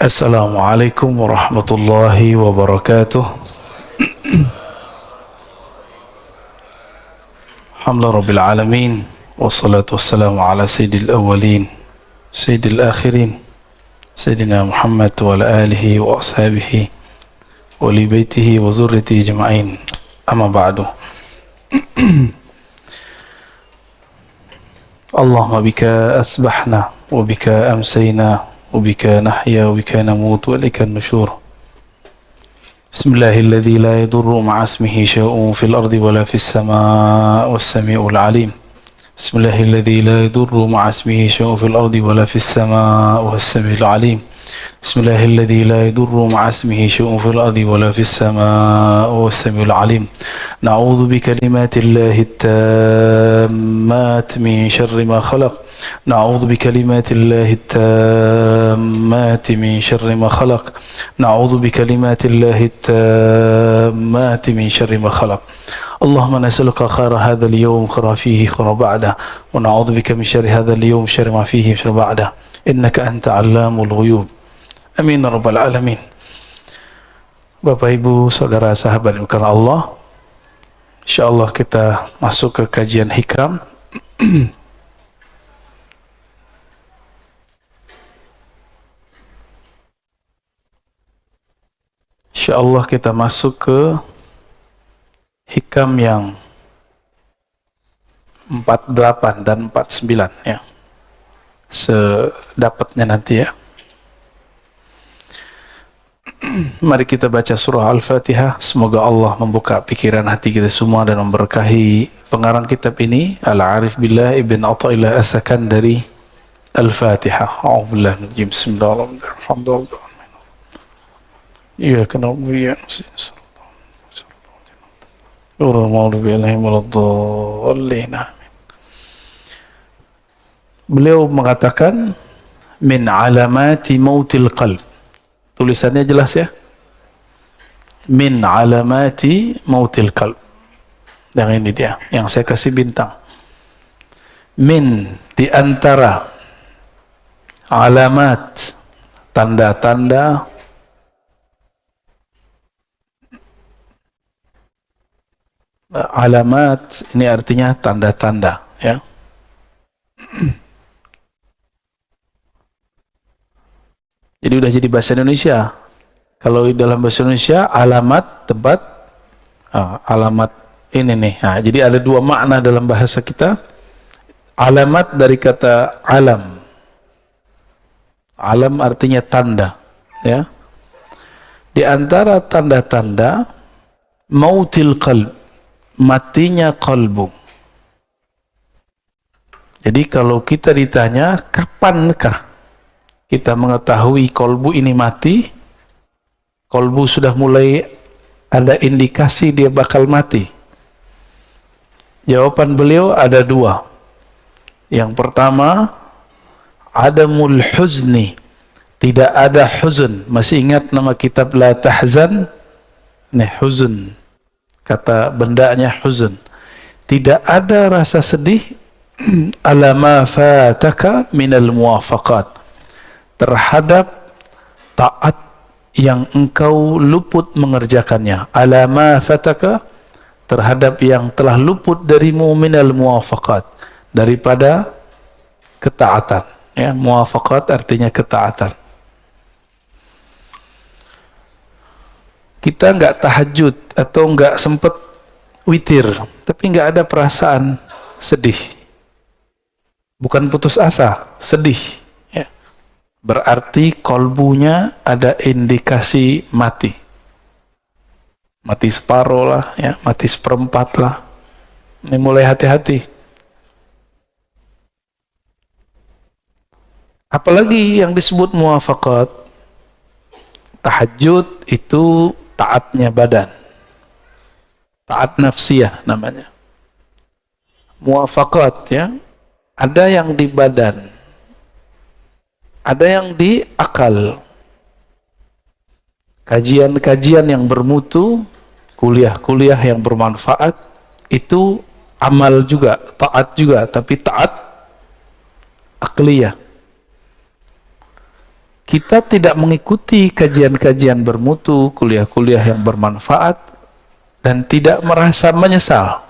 Assalamualaikum warahmatullahi wabarakatuh. Alhamdulillah rabbil alamin. Wassalatu wassalamu ala sayyidil awwalin sayyidil akhirin Sayyidina Muhammad wa ala alihi wa ashabihi wa li baitihi wa zurriyatihi jama'in. Amma ba'du. Allahumma bika asbahna wa bika amsayna وبك نحيا وبك نموت وإليك النشور. بسم الله الذي لا يضر مع اسمه شيء في الأرض ولا في السماء والسميع العليم. بسم الله الذي لا يضر مع اسمه شيء في الأرض ولا في السماء والسميع العليم. بسم الله الذي لا يضر مع اسمه شيء في الأرض ولا في السماء والسميع العليم. نعوذ بكلمات الله التامات من شر ما خلق. نعوذ بكلمات الله التامات من شر ما خلق. نعوذ بكلمات الله التامات من شر ما خلق. اللهم نسألك خير هذا اليوم خير فيه خير بعده ونعوذ بك من شر هذا اليوم شر ما فيه شر بعده إنك أنت علام الغيوب. Amin ya rabbal alamin. Bapak Ibu saudara sahabat yang karena Allah, insyaallah kita masuk ke kajian hikam. Insyaallah kita masuk ke hikam yang 48 dan 49 ya. Sedapatnya nanti ya. Mari kita baca surah Al-Fatihah. Semoga Allah membuka pikiran hati kita semua dan memberkahi pengarang kitab ini, Al-Arif Billah Ibn Athaillah As-Sakandari. Al-Fatihah. A'udzubillahi minadh-dhajim. Bismillahirrahmanirrahim. Iya kena ya. Beliau mengatakan min alamati mautil qalb. Tulisannya jelas ya. Min alamati mautil qalb. Yang ini dia, yang saya kasih bintang. Min, di antara alamat, tanda-tanda alamat ini artinya tanda-tanda ya. Jadi udah jadi bahasa Indonesia. Kalau dalam bahasa Indonesia alamat tempat, alamat ini nih. Nah, jadi ada dua makna dalam bahasa kita. Alamat dari kata alam. Alam artinya tanda, ya. Di antara tanda-tanda mautil qalb, matinya kalbu. Jadi kalau kita ditanya kapankah kita mengetahui kolbu ini mati, kolbu sudah mulai ada indikasi dia bakal mati. Jawaban beliau ada dua. Yang pertama, adamul huzni, tidak ada huzn. Masih ingat nama kitab La Tahzan? Nih huzn, kata bendanya huzn. Tidak ada rasa sedih ala ma fataka minal muwafaqat, terhadap taat yang engkau luput mengerjakannya. Ala ma fataka, terhadap yang telah luput darimu minal muwafaqat, daripada ketaatan ya. Muwafaqat artinya ketaatan. Kita enggak tahajud atau enggak sempat witir, tapi enggak ada perasaan sedih, bukan putus asa, sedih ya. Berarti kolbunya ada indikasi mati. Mati separuh lah ya, mati seperempat lah. Ini mulai hati-hati. Apalagi yang disebut muwafaqat. Tahajud itu taatnya badan. Taat nafsiyah namanya. Muwafaqat ya, ada yang di badan, ada yang di akal. Kajian-kajian yang bermutu, kuliah-kuliah yang bermanfaat, itu amal juga, taat juga, tapi taat akliyah. kita tidak mengikuti kajian-kajian bermutu, kuliah-kuliah yang bermanfaat, dan tidak merasa menyesal,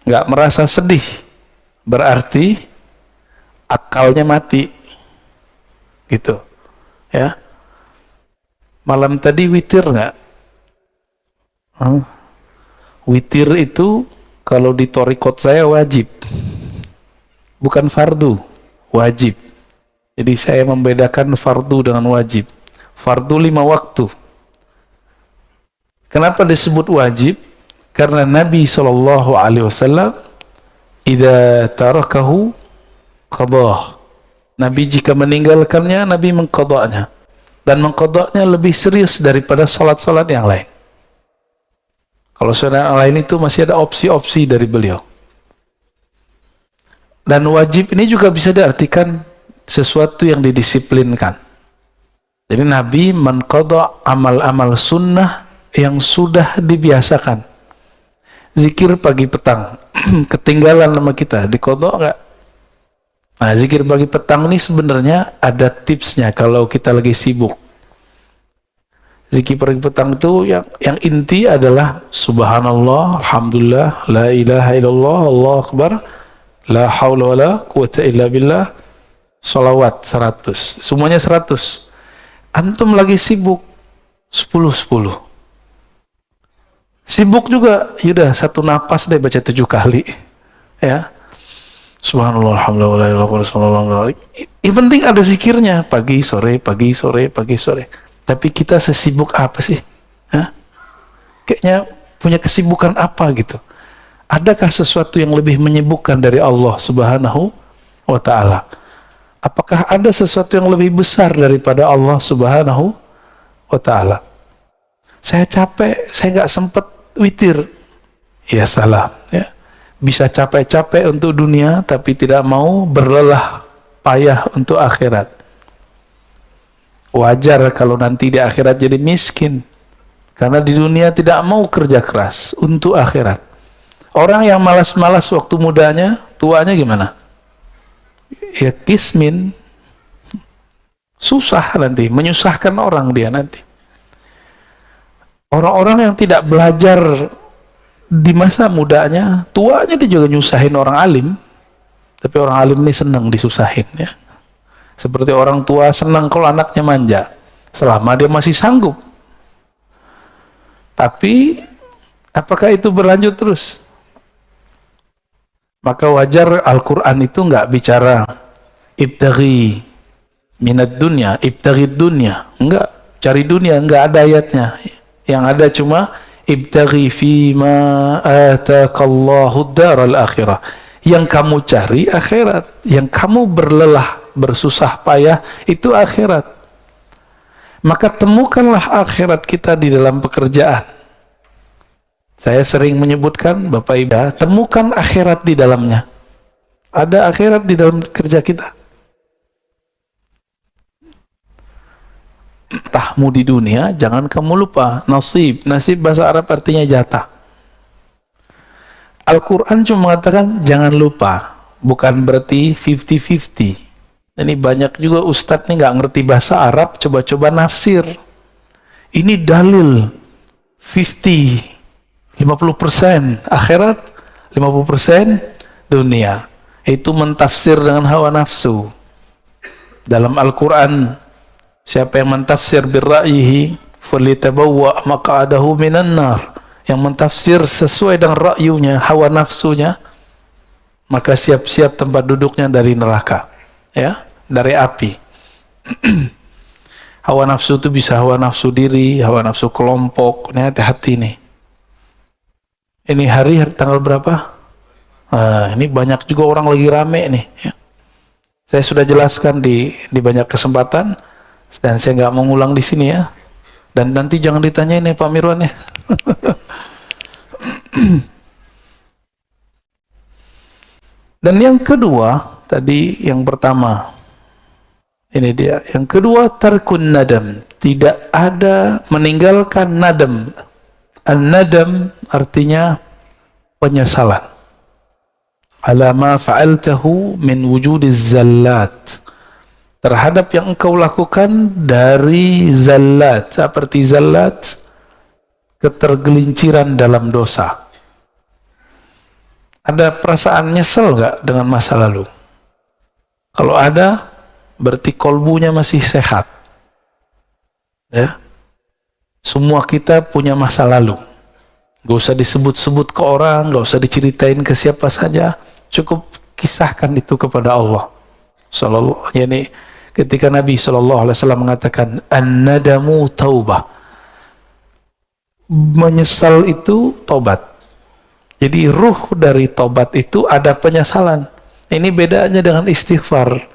nggak merasa sedih, berarti akalnya mati, gitu, ya. Malam tadi witir nggak? Witir itu kalau di thorikot saya wajib, bukan fardu, wajib. Jadi saya membedakan fardu dengan wajib. Fardu 5 waktu. Kenapa disebut wajib? Karena Nabi SAW idza tarakahu qadah. Nabi jika meninggalkannya, Nabi mengqadanya. Dan mengqadanya lebih serius daripada salat-salat yang lain. Kalau salat yang lain itu masih ada opsi-opsi dari beliau. Dan wajib ini juga bisa diartikan sesuatu yang didisiplinkan. Jadi Nabi mengqada amal-amal sunnah yang sudah dibiasakan. Zikir pagi petang, ketinggalan sama kita, diqada enggak? Nah, zikir pagi petang ini sebenarnya ada tipsnya kalau kita lagi sibuk. Zikir pagi petang itu yang inti adalah subhanallah, alhamdulillah, la ilaha illallah, Allahu akbar, la haula wala quwata illa billah, salawat 100. Semuanya 100. Antum lagi sibuk 10-10. Sibuk juga, yaudah satu napas deh baca 7 kali. Ya. Subhanallah, alhamdulillah, walhamdulillah. Yang penting ada zikirnya pagi, sore, pagi, sore, pagi, sore. Tapi kita sesibuk apa sih? Hah? Kayaknya punya kesibukan apa gitu? Adakah sesuatu yang lebih menyibukkan dari Allah Subhanahu wa Ta'ala? Apakah ada sesuatu yang lebih besar daripada Allah Subhanahu wa Ta'ala? Saya capek, saya nggak sempat witir. Ya salah, ya. Bisa capek-capek untuk dunia tapi tidak mau berlelah payah untuk akhirat. Wajar kalau nanti di akhirat jadi miskin, karena di dunia tidak mau kerja keras untuk akhirat. Orang yang malas-malas waktu mudanya, tuanya gimana? Ya kismin, susah nanti, menyusahkan orang dia nanti. Orang-orang yang tidak belajar di masa mudanya, tuanya dia juga nyusahin orang alim. Tapi orang alim ini senang disusahin, ya. Seperti orang tua senang kalau anaknya manja, selama dia masih sanggup. Tapi apakah itu berlanjut terus? Maka wajar Al-Quran itu nggak bicara ibtaghi minad dunya, ibtaghi dunya, nggak, cari dunia, nggak ada ayatnya. Yang ada cuma ibtaghi fima ataqallahu daral akhirah. Yang kamu cari akhirat, yang kamu berlelah, bersusah payah itu akhirat. Maka temukanlah akhirat kita di dalam pekerjaan. Saya sering menyebutkan, Bapak Ibu, temukan akhirat di dalamnya. Ada akhirat di dalam kerja kita. Entahmu di dunia, jangan kamu lupa nasib. Nasib bahasa Arab artinya jatah. Al-Quran cuma mengatakan jangan lupa, bukan berarti 50-50. Ini banyak juga ustadz nih nggak ngerti bahasa Arab, coba-coba nafsir. Ini dalil 50% akhirat, 50% dunia. Itu mentafsir dengan hawa nafsu. Dalam Al-Quran, siapa yang mentafsir birra'yihi falitabawwa maq'adahu minan nar. Yang mentafsir sesuai dengan ra'yunya, hawa nafsunya, maka siap-siap tempat duduknya dari neraka, ya, dari api. Hawa nafsu itu bisa hawa nafsu diri, hawa nafsu kelompok. Ini hati-hati nih. Ini hari tanggal berapa? Ini banyak juga orang lagi rame nih, ya. Saya sudah jelaskan di banyak kesempatan dan saya nggak mau ngulang di sini, ya. Dan nanti jangan ditanyain ya Pak Mirwan, ya. Dan yang kedua, tadi yang pertama, ini dia. Yang kedua, tarkun nadam. Tidak ada meninggalkan nadam. An-nadam artinya penyesalan. Ala ma fa'altahu min wujudiz zallat. terhadap yang engkau lakukan dari zallat, seperti zallat, ketergelinciran dalam dosa. Ada perasaan nyesel nggak dengan masa lalu? Kalau ada, berarti kolbunya masih sehat. Ya, semua kita punya masa lalu. Gak usah disebut-sebut ke orang, gak usah diceritain ke siapa saja. Cukup kisahkan itu kepada Allah. Yani ketika Nabi SAW mengatakan an-nadamu taubah, menyesal itu tobat. Jadi ruh dari tobat itu ada penyesalan. Ini bedanya dengan istighfar.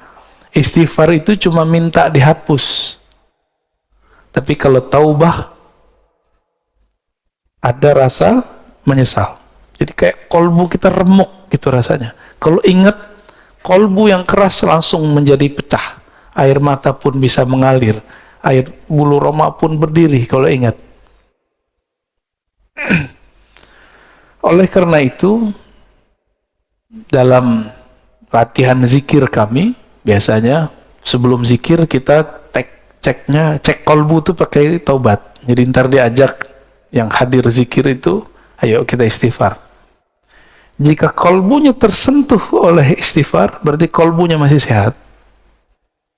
Istighfar itu cuma minta dihapus. Tapi kalau taubah ada rasa menyesal. Jadi kayak kolbu kita remuk gitu rasanya. Kalau ingat, kolbu yang keras langsung menjadi pecah. Air mata pun bisa mengalir. Air bulu roma pun berdiri kalau ingat. Oleh karena itu, dalam latihan zikir kami, biasanya sebelum zikir kita cek kolbu itu pakai taubat. Jadi ntar diajak yang hadir zikir itu, ayo kita istighfar. Jika kolbunya tersentuh oleh istighfar, berarti kolbunya masih sehat.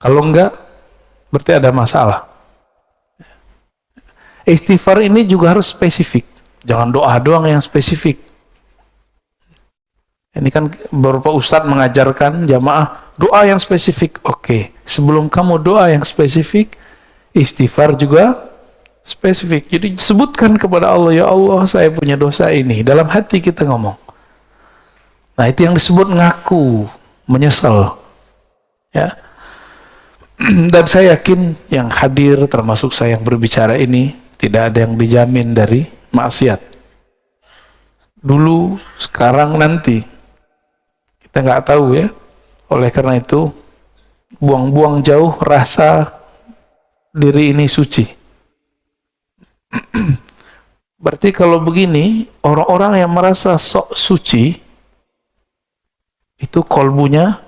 Kalau enggak, berarti ada masalah. Istighfar ini juga harus spesifik. Jangan doa doang yang spesifik. Ini kan beberapa ustadz mengajarkan jamaah doa yang spesifik. Oke, sebelum kamu doa yang spesifik, istighfar juga spesifik. Jadi sebutkan kepada Allah, ya Allah, saya punya dosa ini. Dalam hati kita ngomong. Nah, itu yang disebut ngaku, menyesal. Ya. Dan saya yakin yang hadir, termasuk saya yang berbicara ini, tidak ada yang dijamin dari maksiat. Dulu, sekarang, nanti. Kita nggak tahu ya. Oleh karena itu, buang-buang jauh rasa diri ini suci. Berarti kalau begini, orang-orang yang merasa sok suci, itu kolbunya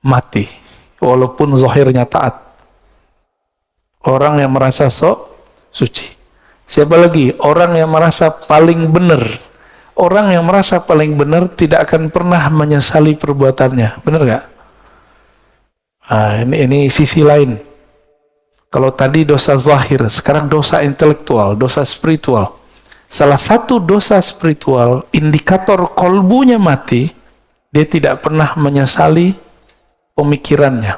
mati, walaupun zahirnya taat. Orang yang merasa sok suci. Siapa lagi? Orang yang merasa paling benar. Orang yang merasa paling benar tidak akan pernah menyesali perbuatannya. Benar nggak? Nah, ini sisi lain. Kalau tadi dosa zahir, sekarang dosa intelektual, dosa spiritual. Salah satu dosa spiritual, indikator kolbunya mati, dia tidak pernah menyesali pemikirannya,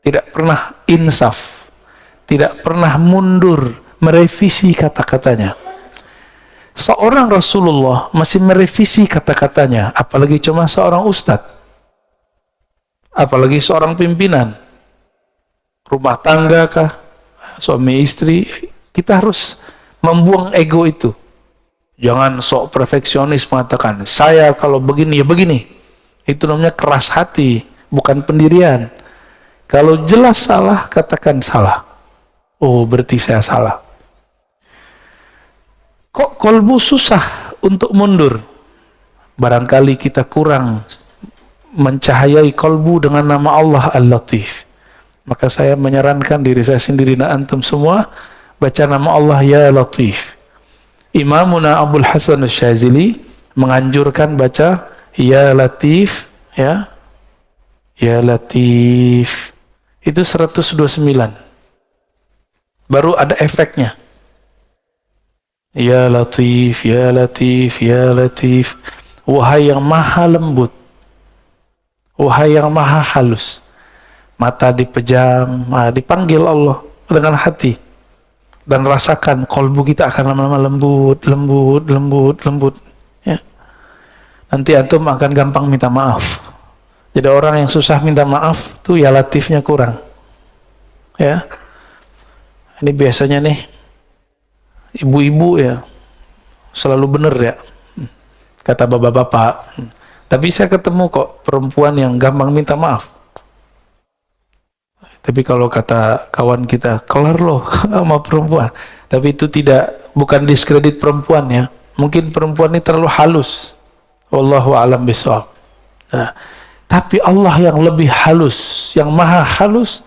tidak pernah insaf, tidak pernah mundur, merevisi kata-katanya. Seorang Rasulullah masih merevisi kata-katanya, apalagi cuma seorang ustadz, apalagi seorang pimpinan rumah tangga kah, suami istri. Kita harus membuang ego itu. Jangan sok perfeksionis mengatakan, saya kalau begini ya begini. Itu namanya keras hati, bukan pendirian. Kalau jelas salah, katakan salah. Oh, berarti saya salah. Kok kolbu susah untuk mundur? Barangkali kita kurang mencahayai kolbu dengan nama Allah Al-Latif. Maka saya menyarankan diri saya sendiri dan antum semua baca nama Allah Ya Latif. Imamuna Abdul Hasan Asy-Syadzili menganjurkan baca Ya Latif, ya. Ya Latif. Itu 129. Baru ada efeknya. Ya Latif, Ya Latif, Ya Latif. Wahai yang maha lembut, wahai yang maha halus. Mata dipejam, dipanggil Allah dengan hati. Dan rasakan kolbu kita akan lama-lama lembut, lembut, lembut, lembut. Ya. Nanti antum akan gampang minta maaf. Jadi orang yang susah minta maaf, tuh ya latifnya kurang. Ya. Ini biasanya nih, ibu-ibu ya, selalu benar ya, kata bapak-bapak. Tapi saya ketemu kok perempuan yang gampang minta maaf. Tapi kalau kata kawan kita, kelar loh sama perempuan. Tapi itu bukan diskredit perempuan ya. Mungkin perempuan ini terlalu halus. Wallahu a'lam bishawab. Nah, Tapi Allah yang lebih halus, yang maha halus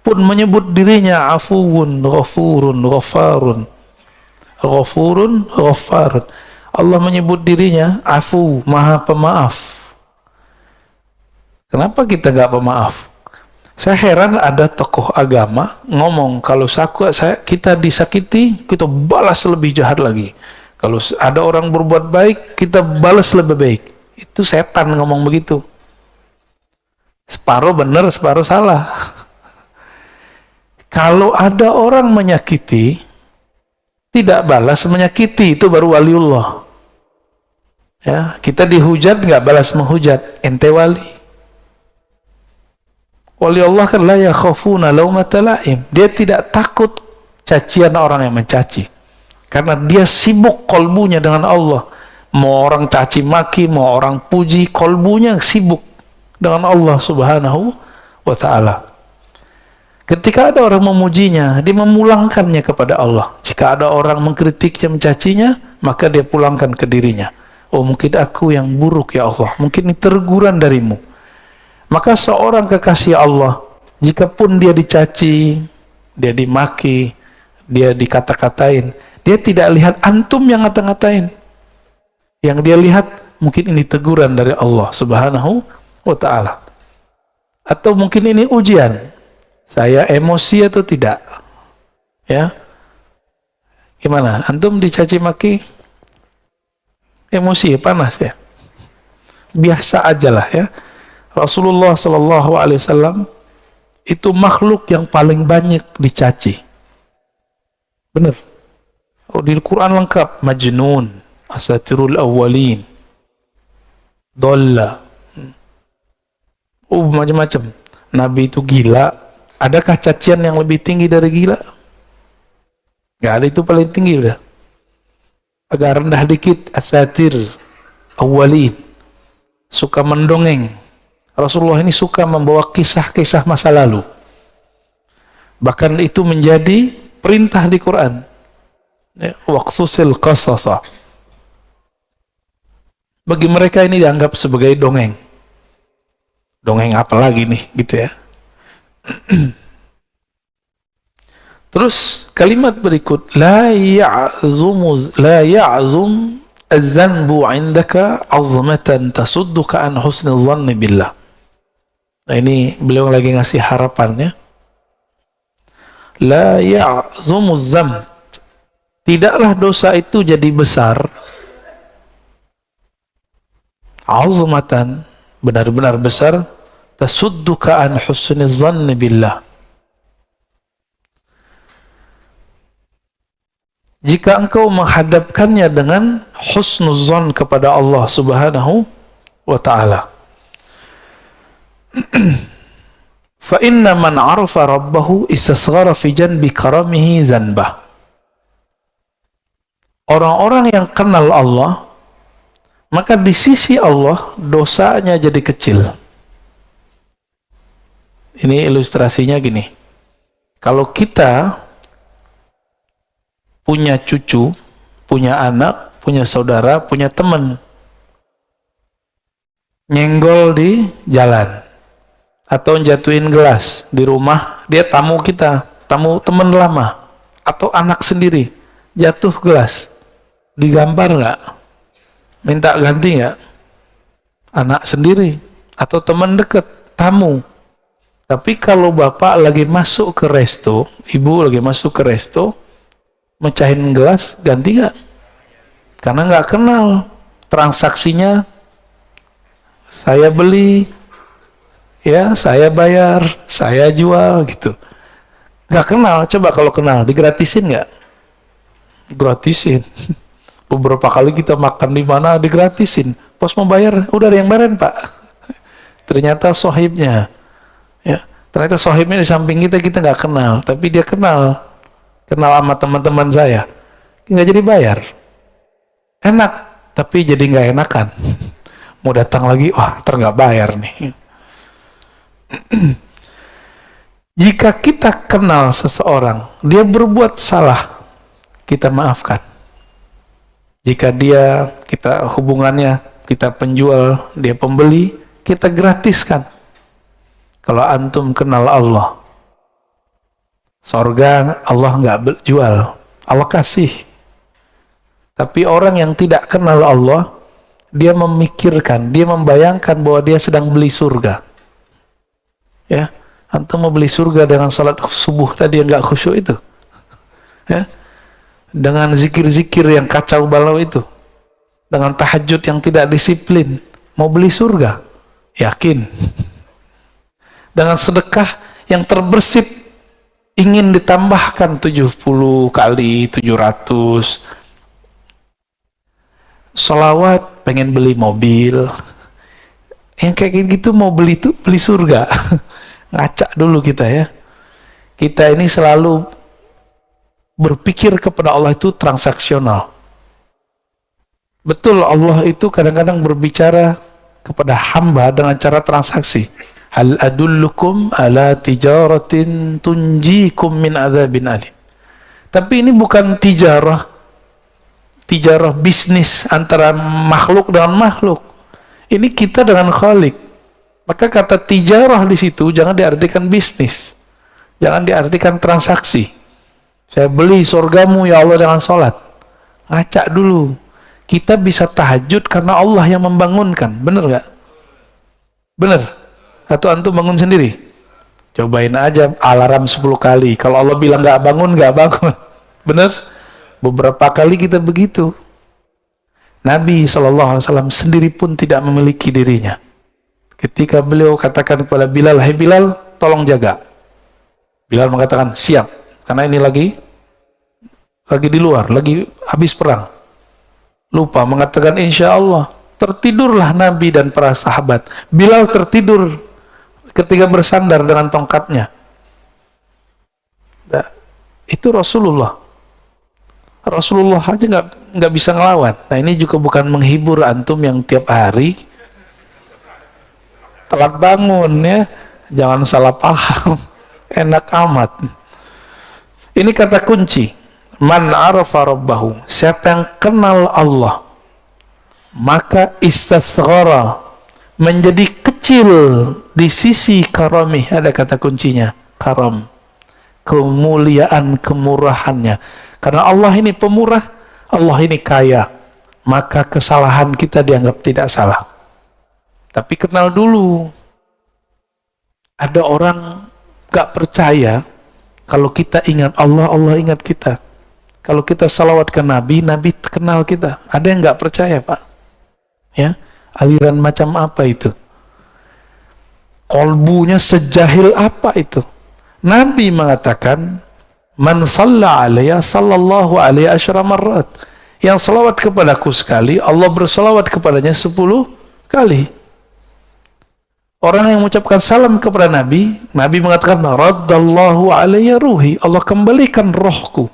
pun menyebut dirinya afuwun, ghafurun, ghafarun. Ghafurun, ghafarun. Allah menyebut dirinya afu, maha pemaaf. Kenapa kita nggak pemaaf? Saya heran ada tokoh agama ngomong kalau kita disakiti, kita balas lebih jahat lagi. Kalau ada orang berbuat baik, kita balas lebih baik. Itu setan ngomong begitu. Separuh benar, separuh salah. Kalau ada orang menyakiti, tidak balas menyakiti, itu baru waliullah. Ya, kita dihujat nggak balas menghujat, ente wali. Wali Allah kan la yakhafuna laumata laim. Dia tidak takut cacian orang yang mencaci. Karena dia sibuk kolbunya dengan Allah. Mau orang caci maki, mau orang puji, kolbunya sibuk dengan Allah Subhanahu wa ta'ala. Ketika ada orang memujinya, dia memulangkannya kepada Allah. Jika ada orang mengkritiknya, mencacinya, maka dia pulangkan ke dirinya. Oh, mungkin aku yang buruk ya Allah. Mungkin ini teguran darimu. Maka seorang kekasih Allah, jikapun dia dicaci, dia dimaki, dia dikata-katain, dia tidak lihat antum yang ngata-ngatain. Yang dia lihat, mungkin ini teguran dari Allah Subhanahu wa ta'ala. Atau mungkin ini ujian. Saya emosi atau tidak? Ya. Gimana? Antum dicaci maki? Emosi, panas ya? Biasa aja lah ya. Rasulullah Sallallahu Alaihi Wasallam itu makhluk yang paling banyak dicaci. Benar. Oh, di Quran lengkap. Majnun, asatirul awwalin, dolla. Oh, macam-macam. Nabi itu gila. Adakah cacian yang lebih tinggi dari gila? Gak ada, itu paling tinggi udah. Agak rendah dikit, asatir awwalin. Suka mendongeng. Rasulullah ini suka membawa kisah-kisah masa lalu. Bahkan itu menjadi perintah di Quran. Waqsusil qasasa. Bagi mereka ini dianggap sebagai dongeng. Dongeng apa lagi nih, gitu ya. Terus kalimat berikut, la ya'zum az-zanbu 'indaka 'azmatan tasudduka an husnil dhanni billah. Nah, ini beliau lagi ngasih harapannya. La ya'zum az-zamb, tidaklah dosa itu jadi besar, 'azmatan, benar-benar besar, tasudduka an husnil dhanni billah. Jika engkau menghadapkannya dengan husnuzan kepada Allah Subhanahu wa ta'ala. Fa inna man 'arafa rabbahu istasghara fi janbi karamihi zanbah. Orang-orang yang kenal Allah, maka di sisi Allah dosanya jadi kecil. Ini ilustrasinya gini. Kalau kita punya cucu, punya anak, punya saudara, punya teman, nyenggol di jalan, atau jatuhin gelas di rumah, dia tamu kita, tamu teman lama, atau anak sendiri, jatuh gelas, digambar nggak? Minta ganti nggak? Anak sendiri, atau teman dekat, tamu. Tapi kalau bapak lagi masuk ke resto, ibu lagi masuk ke resto, mecahin gelas, ganti nggak? Karena nggak kenal transaksinya. Saya beli, ya saya bayar, saya jual gitu. Nggak kenal. Coba kalau kenal, digratisin nggak? Gratisin. Beberapa kali kita makan di mana digratisin. Pos mau bayar, udah ada yang bayarin pak. Ternyata sohibnya, ya ternyata sohibnya di samping kita nggak kenal, tapi dia kenal sama teman-teman saya, nggak jadi bayar. Enak, tapi jadi nggak enakan. Mau datang lagi, wah nggak bayar nih. Jika kita kenal seseorang, dia berbuat salah, kita maafkan. Jika kita hubungannya, kita penjual, dia pembeli, kita gratiskan. Kalau antum kenal Allah, sorga Allah nggak jual, Allah kasih. Tapi orang yang tidak kenal Allah, dia memikirkan, dia membayangkan bahwa dia sedang beli surga. Ya, antum mau beli surga dengan salat subuh tadi yang nggak khusyuk itu, ya, dengan zikir-zikir yang kacau balau itu, dengan tahajud yang tidak disiplin, mau beli surga, yakin? Dengan sedekah yang terbersit, ingin ditambahkan 70 kali, 700. Sholawat, pengen beli mobil. Yang kayak gitu mau beli surga. Ngacak dulu kita ya. Kita ini selalu berpikir kepada Allah itu transaksional. Betul, Allah itu kadang-kadang berbicara kepada hamba dengan cara transaksi. Hal adullukum ala tijaratin tunjikum min adzabin alim. Tapi ini bukan tijarah bisnis antara makhluk dengan makhluk. Ini kita dengan Khalik. Maka kata tijarah di situ jangan diartikan bisnis. Jangan diartikan transaksi. Saya beli surgamu ya Allah dengan sholat. Ngacak dulu. Kita bisa tahajud karena Allah yang membangunkan. Benar nggak? Benar? Atau antum bangun sendiri? Cobain aja alarm 10 kali. Kalau Allah bilang nggak bangun, nggak bangun. Benar? Beberapa kali kita begitu. Nabi SAW sendiri pun tidak memiliki dirinya. Ketika beliau katakan kepada Bilal, "Hai Bilal, tolong jaga." Bilal mengatakan, "Siap." Karena ini lagi di luar, lagi habis perang. Lupa mengatakan insya Allah. Tertidurlah Nabi dan para sahabat. Bilal tertidur ketika bersandar dengan tongkatnya. Nah, itu Rasulullah aja nggak bisa ngelawan. Nah, ini juga bukan menghibur antum yang tiap hari telat bangun ya. Jangan salah paham. Enak amat. Ini kata kunci. Man arafa rabbahu. Siapa yang kenal Allah, maka istasghara, menjadi kecil di sisi karamih. Ada kata kuncinya, karam, kemuliaan, kemurahannya. Karena Allah ini pemurah, Allah ini kaya, maka kesalahan kita dianggap tidak salah. Tapi kenal dulu. Ada orang gak percaya kalau kita ingat Allah, Allah ingat kita. Kalau kita salawat ke Nabi, Nabi kenal kita. Ada yang gak percaya, Pak? Ya, aliran macam apa itu? Kolbunya sejahil apa itu? Nabi mengatakan, "Man shalla alayya sallallahu alaihi asyara marrat." Yang salawat kepadaku sekali, Allah bersalawat kepadanya 10 kali. Orang yang mengucapkan salam kepada Nabi, Nabi mengatakan, "Raddallahu alayya ruhi." Allah kembalikan rohku.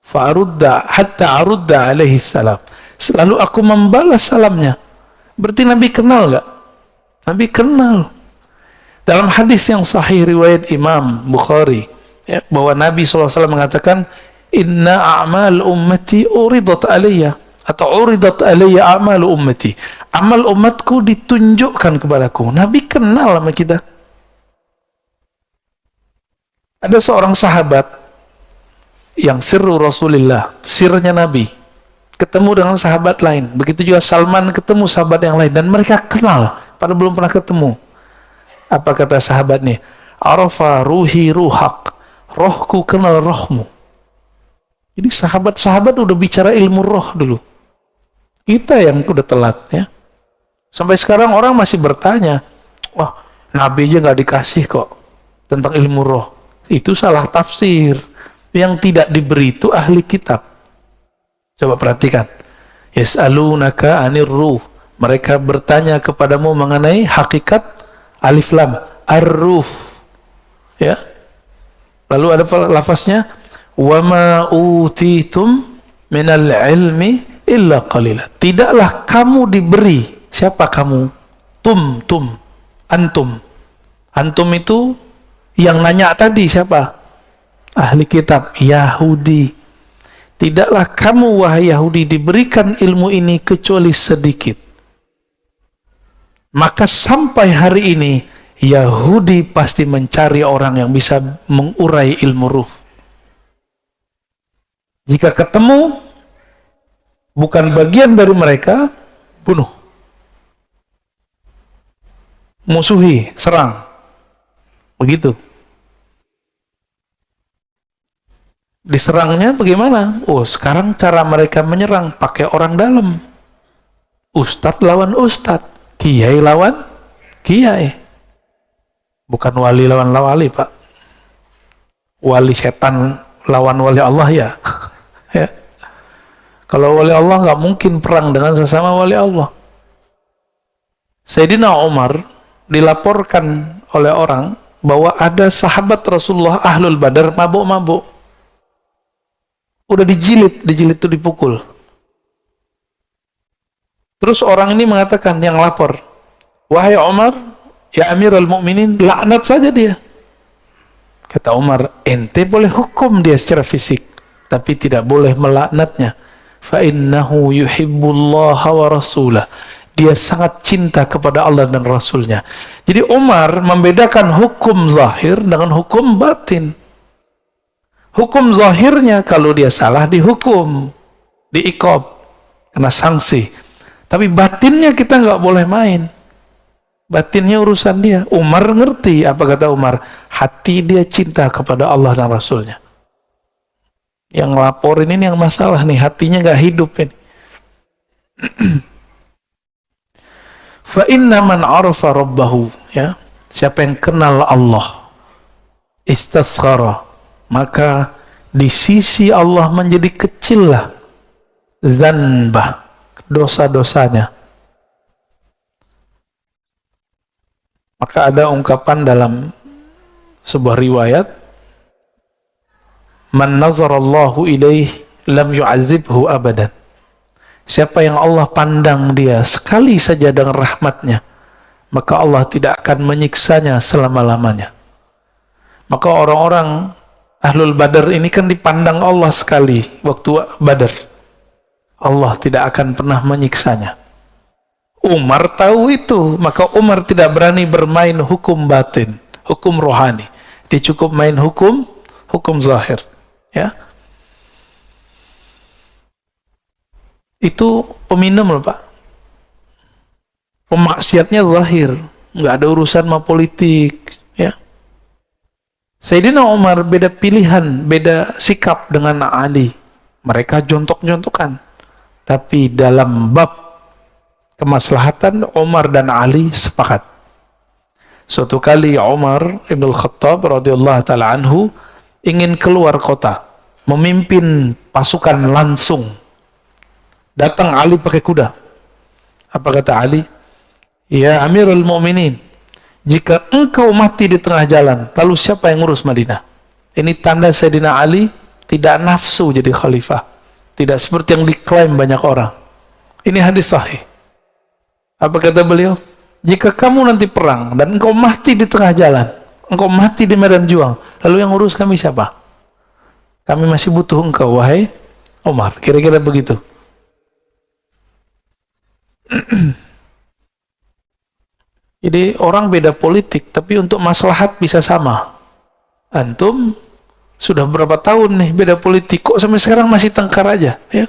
Fa'arudda hatta arudda alaihi salam. Selalu aku membalas salamnya. Berarti Nabi kenal gak? Nabi kenal. Dalam hadis yang sahih riwayat Imam Bukhari, ya, bahwa Nabi SAW mengatakan, "Inna a'mal ummati uridat alayya." Atau uridat alayya a'mal ummati. Amal umatku ditunjukkan kepadaku. Nabi kenal sama kita. Ada seorang sahabat yang sirru Rasulullah, sirnya Nabi, ketemu dengan sahabat lain. Begitu juga Salman ketemu sahabat yang lain, dan mereka kenal padahal belum pernah ketemu. Apa kata sahabatnya? "Arafa ruhi ruhak." Rohku kenal rohmu. Jadi sahabat-sahabat udah bicara ilmu roh dulu. Kita yang udah telat ya. Sampai sekarang orang masih bertanya, "Wah, Nabi aja nggak dikasih kok tentang ilmu roh." Itu salah tafsir. Yang tidak diberi itu ahli kitab. Coba perhatikan. Yas'alunaka 'anir ruh. Mereka bertanya kepadamu mengenai hakikat alif lam ar-ruh. Ya. Lalu ada lafaznya, "Wa ma utitum minal ilmi illa qalila." Tidaklah kamu diberi. Siapa kamu? Antum. Antum itu yang nanya tadi siapa? Ahli kitab Yahudi. Tidaklah kamu wahai Yahudi diberikan ilmu ini kecuali sedikit. Maka sampai hari ini Yahudi pasti mencari orang yang bisa mengurai ilmu ruh. Jika ketemu bukan bagian dari mereka, bunuh. Musuhi, serang. Begitu. Diserangnya bagaimana? Oh, sekarang cara mereka menyerang pakai orang dalam. Ustadz lawan ustadz, kiai lawan kiai. Bukan wali lawan wali, Pak. Wali setan lawan wali Allah ya. Ya. Kalau wali Allah nggak mungkin perang dengan sesama wali Allah. Sayyidina Umar dilaporkan oleh orang bahwa ada sahabat Rasulullah Ahlul Badar mabuk-mabuk. Udah dijilid itu dipukul. Terus orang ini mengatakan, yang lapor, wahai Umar, ya Amirul Mukminin, laknat saja dia. Kata Umar, ente boleh hukum dia secara fisik, tapi tidak boleh melaknatnya. Fa innahu yuhibbullaha wa rasulah. Dia sangat cinta kepada Allah dan Rasulnya. Jadi Umar membedakan hukum zahir dengan hukum batin. Hukum zahirnya kalau dia salah dihukum, diiqab, kena sanksi. Tapi batinnya kita nggak boleh main. Batinnya urusan dia. Umar ngerti, apa kata Umar? Hati dia cinta kepada Allah dan Rasulnya. Yang laporin ini yang masalah nih, hatinya nggak hidup ini. Fa inna man arafa rabbahu, ya, siapa yang kenal Allah, istasghara, maka di sisi Allah menjadi kecillah zanbah, dosa-dosanya. Maka ada ungkapan dalam sebuah riwayat, man nazarallahu ilaih lam yu'azibhu abadan. Siapa yang Allah pandang dia sekali saja dengan rahmatnya, maka Allah tidak akan menyiksanya selama-lamanya. Maka orang-orang Ahlul Badar ini kan dipandang Allah sekali waktu Badar. Allah tidak akan pernah menyiksanya. Umar tahu itu, maka Umar tidak berani bermain hukum batin, hukum rohani. Dia cukup main hukum zahir, ya. Itu peminum loh, Pak. Pemaksiatnya zahir, nggak ada urusan sama politik, ya. Sayyidina Umar beda pilihan, beda sikap dengan Ali. Mereka jontok-jontokan. Tapi dalam bab kemaslahatan, Umar dan Ali sepakat. Suatu kali Umar Ibn Khattab radhiyallahu ta'ala anhu ingin keluar kota, memimpin pasukan langsung. Datang Ali pakai kuda. Apa kata Ali? Ya Amirul Mukminin, jika engkau mati di tengah jalan, lalu siapa yang ngurus Madinah? Ini tanda Sayyidina Ali tidak nafsu jadi khalifah. Tidak seperti yang diklaim banyak orang. Ini hadis sahih. Apa kata beliau? Jika kamu nanti perang dan engkau mati di tengah jalan, engkau mati di medan juang, lalu yang ngurus kami siapa? Kami masih butuh engkau, wahai Umar. Kira-kira begitu. Jadi orang beda politik, tapi untuk maslahat bisa sama. Antum sudah berapa tahun nih beda politik, kok sampai sekarang masih tengkar aja, ya?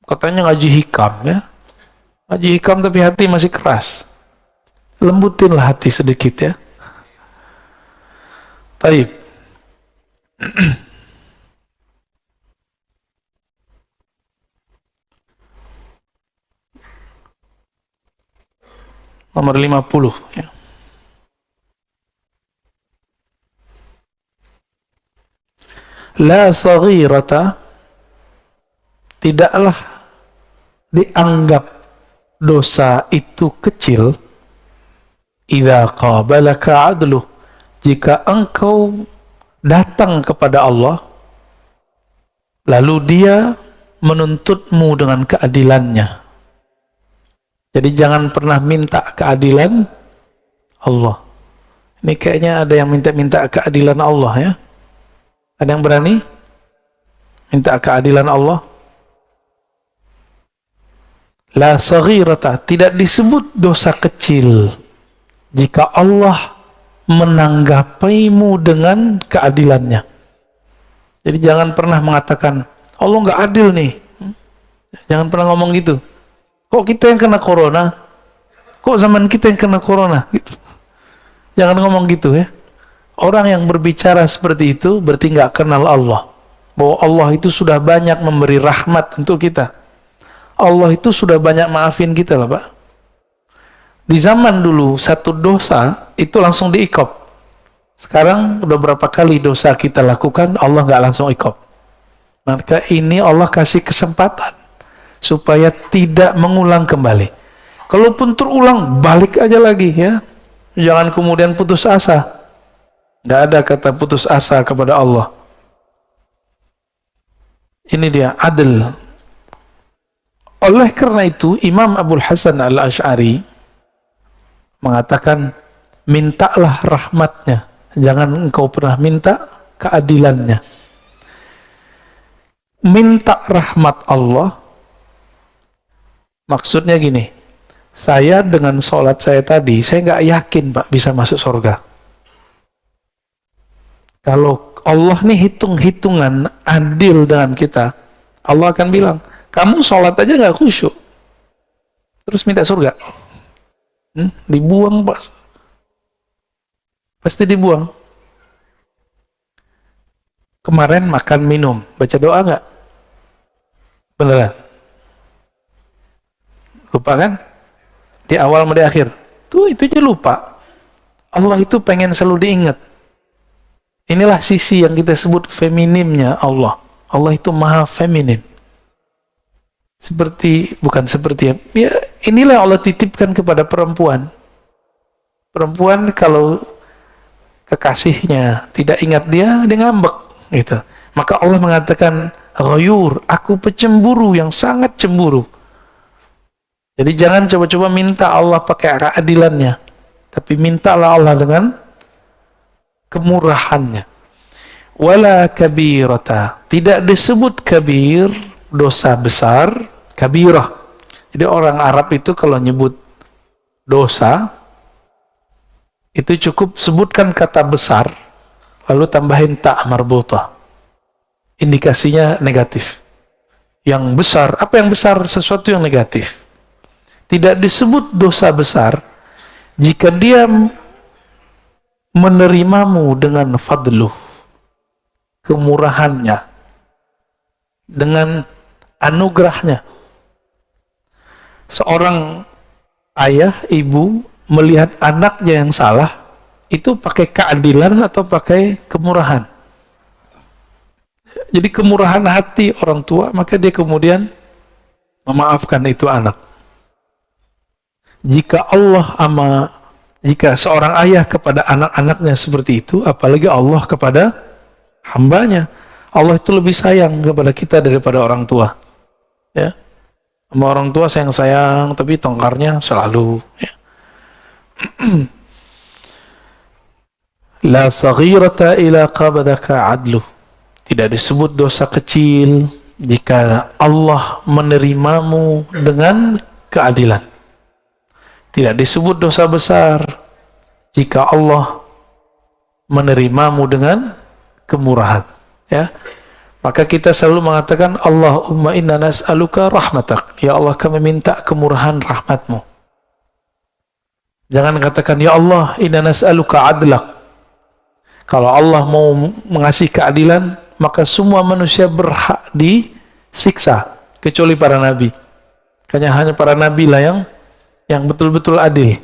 Katanya ngaji hikam, ya. Ngaji hikam tapi hati masih keras. Lembutinlah hati sedikit, ya. Baik. Nomor 50, ya. La saghirata, tidaklah dianggap dosa itu kecil, idza qabalaka adluh, jika engkau datang kepada Allah lalu dia menuntutmu dengan keadilannya. Jadi jangan pernah minta keadilan Allah. Ini kayaknya ada yang minta keadilan Allah, ya. Ada yang berani minta keadilan Allah? La saghirata, tidak disebut dosa kecil jika Allah menanggapimu dengan keadilannya. Jadi jangan pernah mengatakan Allah nggak adil nih. Jangan pernah ngomong gitu. Kok kita yang kena corona? Kok zaman kita yang kena corona? Gitu. Jangan ngomong gitu ya. Orang yang berbicara seperti itu berarti nggak kenal Allah. Bahwa Allah itu sudah banyak memberi rahmat untuk kita. Allah itu sudah banyak maafin kita lah Pak. Di zaman dulu satu dosa itu langsung diikop. Sekarang udah berapa kali dosa kita lakukan Allah nggak langsung ikop. Maka ini Allah kasih kesempatan supaya tidak mengulang kembali. Kalaupun terulang balik aja lagi ya. Jangan kemudian putus asa. Nggak ada kata putus asa kepada Allah. Ini dia adil. Oleh karena itu Imam Abul Hasan Al-Asy'ari mengatakan mintalah rahmatnya, jangan engkau pernah minta keadilannya. Minta rahmat Allah maksudnya gini, saya dengan sholat saya tadi saya nggak yakin Pak bisa masuk surga. Kalau Allah nih hitung-hitungan adil dengan kita, Allah akan bilang, kamu sholat aja nggak khusyuk, terus minta surga, dibuang Pak, pasti dibuang. Kemarin makan minum, baca doa nggak? Beneran? Lupa kan? Di awal sama di akhir, tuh itu aja lupa. Allah itu pengen selalu diingat. Inilah sisi yang kita sebut feminimnya Allah. Allah itu maha feminim. Bukan seperti ya, inilah yang Allah titipkan kepada perempuan. Perempuan kalau kekasihnya tidak ingat dia ngambek gitu. Maka Allah mengatakan ghayur, aku pecemburu yang sangat cemburu. Jadi jangan coba-coba minta Allah pakai keadilannya, tapi mintalah Allah dengan kemurahannya. Wala kabirata, tidak disebut kabir dosa besar, kabirah. Jadi orang Arab itu kalau nyebut dosa itu cukup sebutkan kata besar lalu tambahin ta marbutah, indikasinya negatif. Yang besar, apa yang besar? Sesuatu yang negatif. Tidak disebut dosa besar jika dia menerimamu dengan fadluh, kemurahannya, dengan anugerahnya. Seorang ayah, ibu melihat anaknya yang salah, itu pakai keadilan atau pakai kemurahan? Jadi kemurahan hati orang tua, maka dia kemudian memaafkan itu anak. Jika seorang ayah kepada anak-anaknya seperti itu, apalagi Allah kepada hambanya. Allah itu lebih sayang kepada kita daripada orang tua. Ya, sama orang tua sayang-sayang, tapi tongkarnya selalu. Ya. La saghirata ila qabadaka adluh. Tidak disebut dosa kecil jika Allah menerimamu dengan keadilan. Tidak disebut dosa besar jika Allah menerimamu dengan kemurahan. Ya, maka kita selalu mengatakan Allahumma inna nas'aluka rahmatak. Ya Allah, kami minta kemurahan rahmatmu. Jangan katakan ya Allah inna nas'aluka adlak. Kalau Allah mau mengasih keadilan, maka semua manusia berhak disiksa kecuali para nabi. Hanya para nabi lah yang betul-betul adil,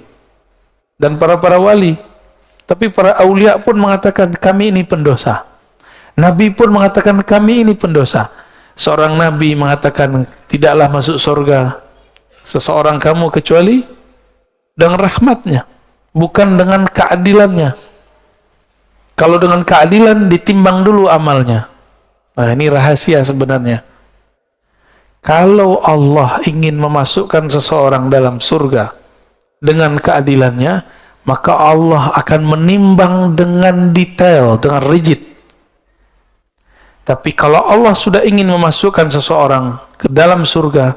dan para wali. Tapi para aulia pun mengatakan kami ini pendosa. Nabi pun mengatakan kami ini pendosa. Seorang nabi mengatakan tidaklah masuk surga seseorang kamu kecuali dengan rahmatnya, bukan dengan keadilannya. Kalau dengan keadilan ditimbang dulu amalnya. Nah, ini rahasia sebenarnya. Kalau Allah ingin memasukkan seseorang dalam surga dengan keadilannya, maka Allah akan menimbang dengan detail, dengan rigid. Tapi kalau Allah sudah ingin memasukkan seseorang ke dalam surga,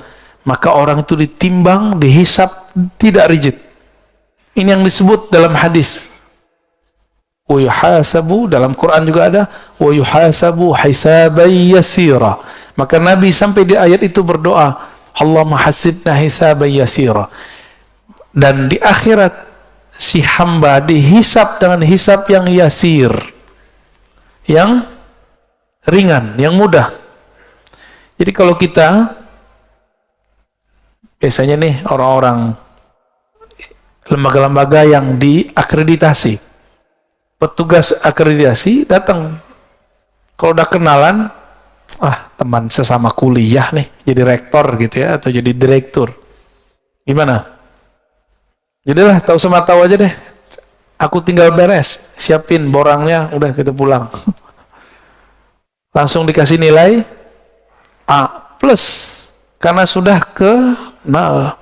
maka orang itu ditimbang, dihisab tidak rigid. Ini yang disebut dalam hadis. Wa yuhasabu, dalam Quran juga ada, wa yuhasabu hisaban yasira. Maka Nabi sampai di ayat itu berdoa, Allahumma hasibna hisaban yasira. Dan di akhirat si hamba dihisab dengan hisab yang yasir, yang ringan, yang mudah. Jadi kalau kita biasanya nih orang-orang lembaga-lembaga yang diakreditasi, petugas akreditasi datang, kalau udah kenalan, teman sesama kuliah nih, jadi rektor gitu ya, atau jadi direktur, gimana? Jadilah tahu sama tahu aja deh, aku tinggal beres, siapin borangnya, udah kita pulang. Langsung dikasih nilai A+, karena sudah kenal.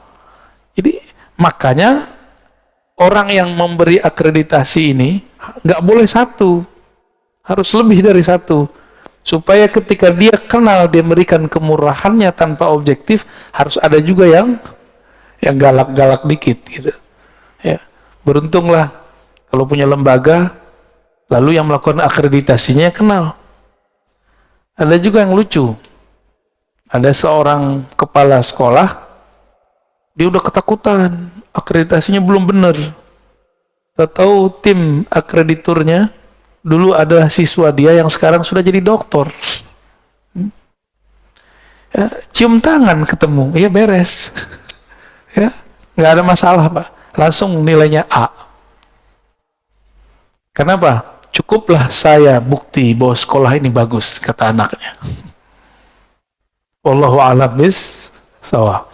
Jadi makanya orang yang memberi akreditasi ini nggak boleh satu, harus lebih dari satu, supaya ketika dia kenal, dia memberikan kemurahannya tanpa objektif, harus ada juga yang galak-galak dikit gitu. Ya, beruntunglah kalau punya lembaga, lalu yang melakukan akreditasinya kenal. Ada juga yang lucu. Ada seorang kepala sekolah, dia udah ketakutan, akreditasinya belum benar. Tahu tim akrediturnya dulu adalah siswa dia yang sekarang sudah jadi doktor. Ya, cium tangan ketemu, ya beres. Ya, nggak ada masalah Pak. Langsung nilainya A. Kenapa? Cukuplah saya bukti bahwa sekolah ini bagus, kata anaknya. Wallahu a'lam bis-shawab.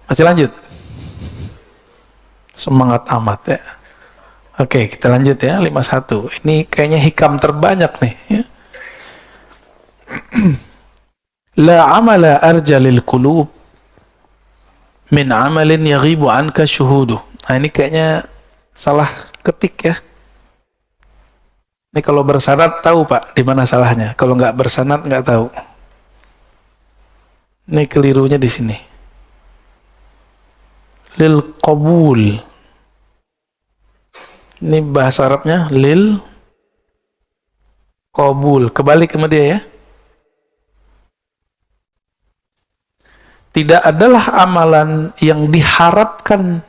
Masih lanjut? Semangat amat ya. Oke, kita lanjut ya, 51. Ini kayaknya hikam terbanyak nih ya. La amala arja lil qulub min amalin yaghibu anka syuhuduh. Nah, ini kayaknya salah ketik ya. Ini kalau bersanad tahu Pak di mana salahnya. Kalau nggak bersanad nggak tahu. Ini kelirunya di sini. Lil qabul. Ini bahasa Arabnya lil qabul. Kebalik sama dia ya. Tidak adalah amalan yang diharapkan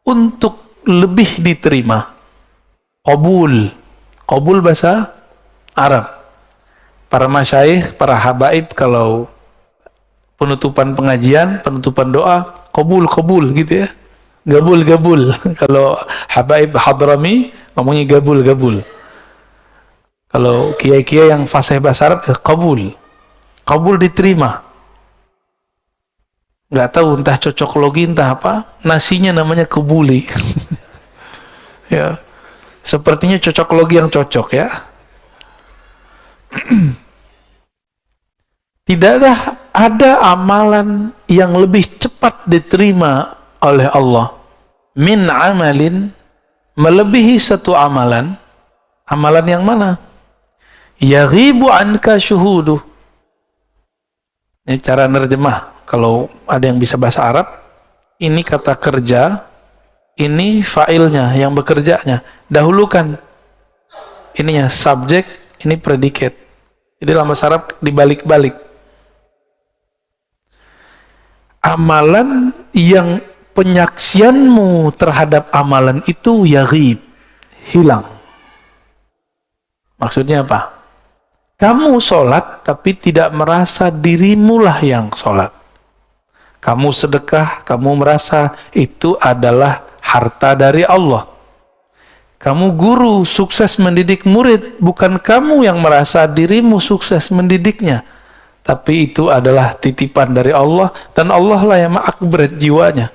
untuk lebih diterima. Qabul. Qabul bahasa Arab. Para masyayikh, para habaib kalau penutupan pengajian, penutupan doa, qabul gitu ya. Gabul. Kalau habaib hadrami ngomongnya gabul. Kalau kiai-kiai yang fasih bahasa Arab, qabul. Qabul diterima. Nggak tahu entah cocokologi entah apa, nasinya namanya kebuli. Ya. Sepertinya cocokologi yang cocok ya. Tidak ada amalan yang lebih cepat diterima oleh Allah min amalin, melebihi satu amalan. Amalan yang mana? Yaghibu anka syuhuduh. Ini cara nerjemah. Kalau ada yang bisa bahasa Arab, ini kata kerja, ini fa'ilnya yang bekerjanya. Dahulukan ininya subjek, ini predikat. Jadi dalam bahasa Arab dibalik-balik. Amalan yang penyaksianmu terhadap amalan itu yaghib, hilang. Maksudnya apa? Kamu sholat tapi tidak merasa dirimulah yang sholat. Kamu sedekah, kamu merasa itu adalah harta dari Allah. Kamu guru sukses mendidik murid, bukan kamu yang merasa dirimu sukses mendidiknya, tapi itu adalah titipan dari Allah, dan Allah lah yang mengakhirat jiwanya.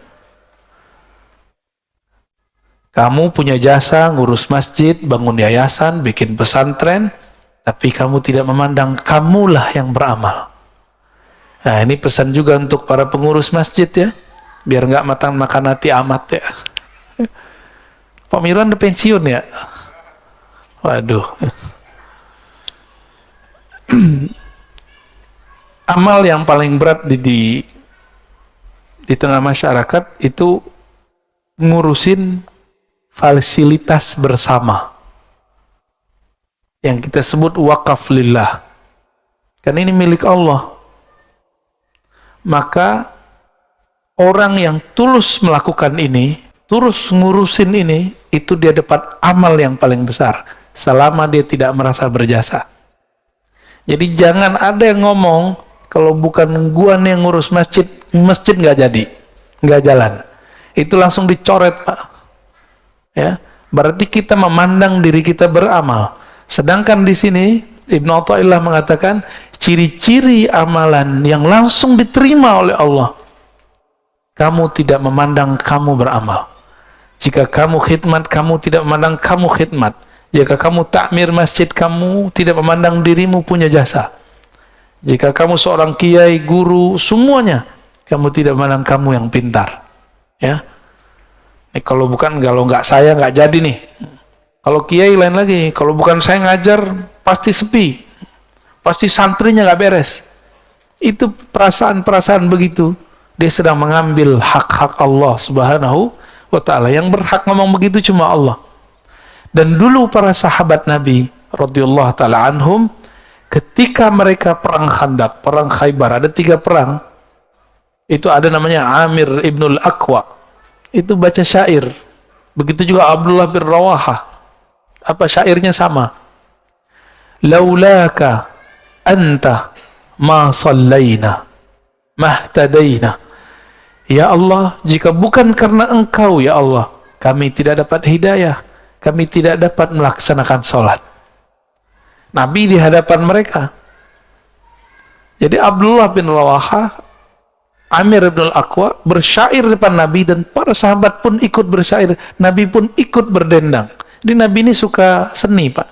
Kamu punya jasa ngurus masjid, bangun yayasan, bikin pesantren, tapi kamu tidak memandang kamulah yang beramal. Nah, ini pesan juga untuk para pengurus masjid ya, biar nggak makan hati amat ya. Pak Mirwan udah pensiun ya? Waduh. Amal yang paling berat di tengah masyarakat itu ngurusin fasilitas bersama yang kita sebut wakaf lillah. Kan ini milik Allah. Maka orang yang tulus melakukan ini, tulus ngurusin ini, itu dia dapat amal yang paling besar selama dia tidak merasa berjasa. Jadi jangan ada yang ngomong kalau bukan gua nih yang ngurus masjid, masjid nggak jadi, nggak jalan. Itu langsung dicoret, Pak. Ya, berarti kita memandang diri kita beramal. Sedangkan di sini Ibnu Athaillah mengatakan ciri-ciri amalan yang langsung diterima oleh Allah. Kamu tidak memandang kamu beramal. Jika kamu khidmat, kamu tidak memandang kamu khidmat. Jika kamu takmir masjid, kamu tidak memandang dirimu punya jasa. Jika kamu seorang kiai, guru, semuanya, kamu tidak memandang kamu yang pintar. Ya, kalau nggak saya nggak jadi nih. Kalau kiai lain lagi, kalau bukan saya ngajar, pasti sepi, pasti santrinya nggak beres. Itu perasaan-perasaan begitu. Dia sedang mengambil hak-hak Allah Subhanahu wa Ta'ala. Yang berhak ngomong begitu cuma Allah. Dan dulu para sahabat Nabi radhiyallahu ta'ala anhum, ketika mereka perang Khandaq, perang Khaybar, ada 3 perang. Itu ada namanya Amir ibnul Aqwa. Itu baca syair. Begitu juga Abdullah bin Rawaha. Apa syairnya sama? Laulaka anta ma sallaina mahtadaina. Ya Allah, jika bukan karena Engkau ya Allah, kami tidak dapat hidayah, kami tidak dapat melaksanakan sholat. Nabi di hadapan mereka. Jadi Abdullah bin Rawaha, Amir bin Al-Aqwa bersyair depan Nabi, dan para sahabat pun ikut bersyair. Nabi pun ikut berdendang. Jadi Nabi ini suka seni, Pak.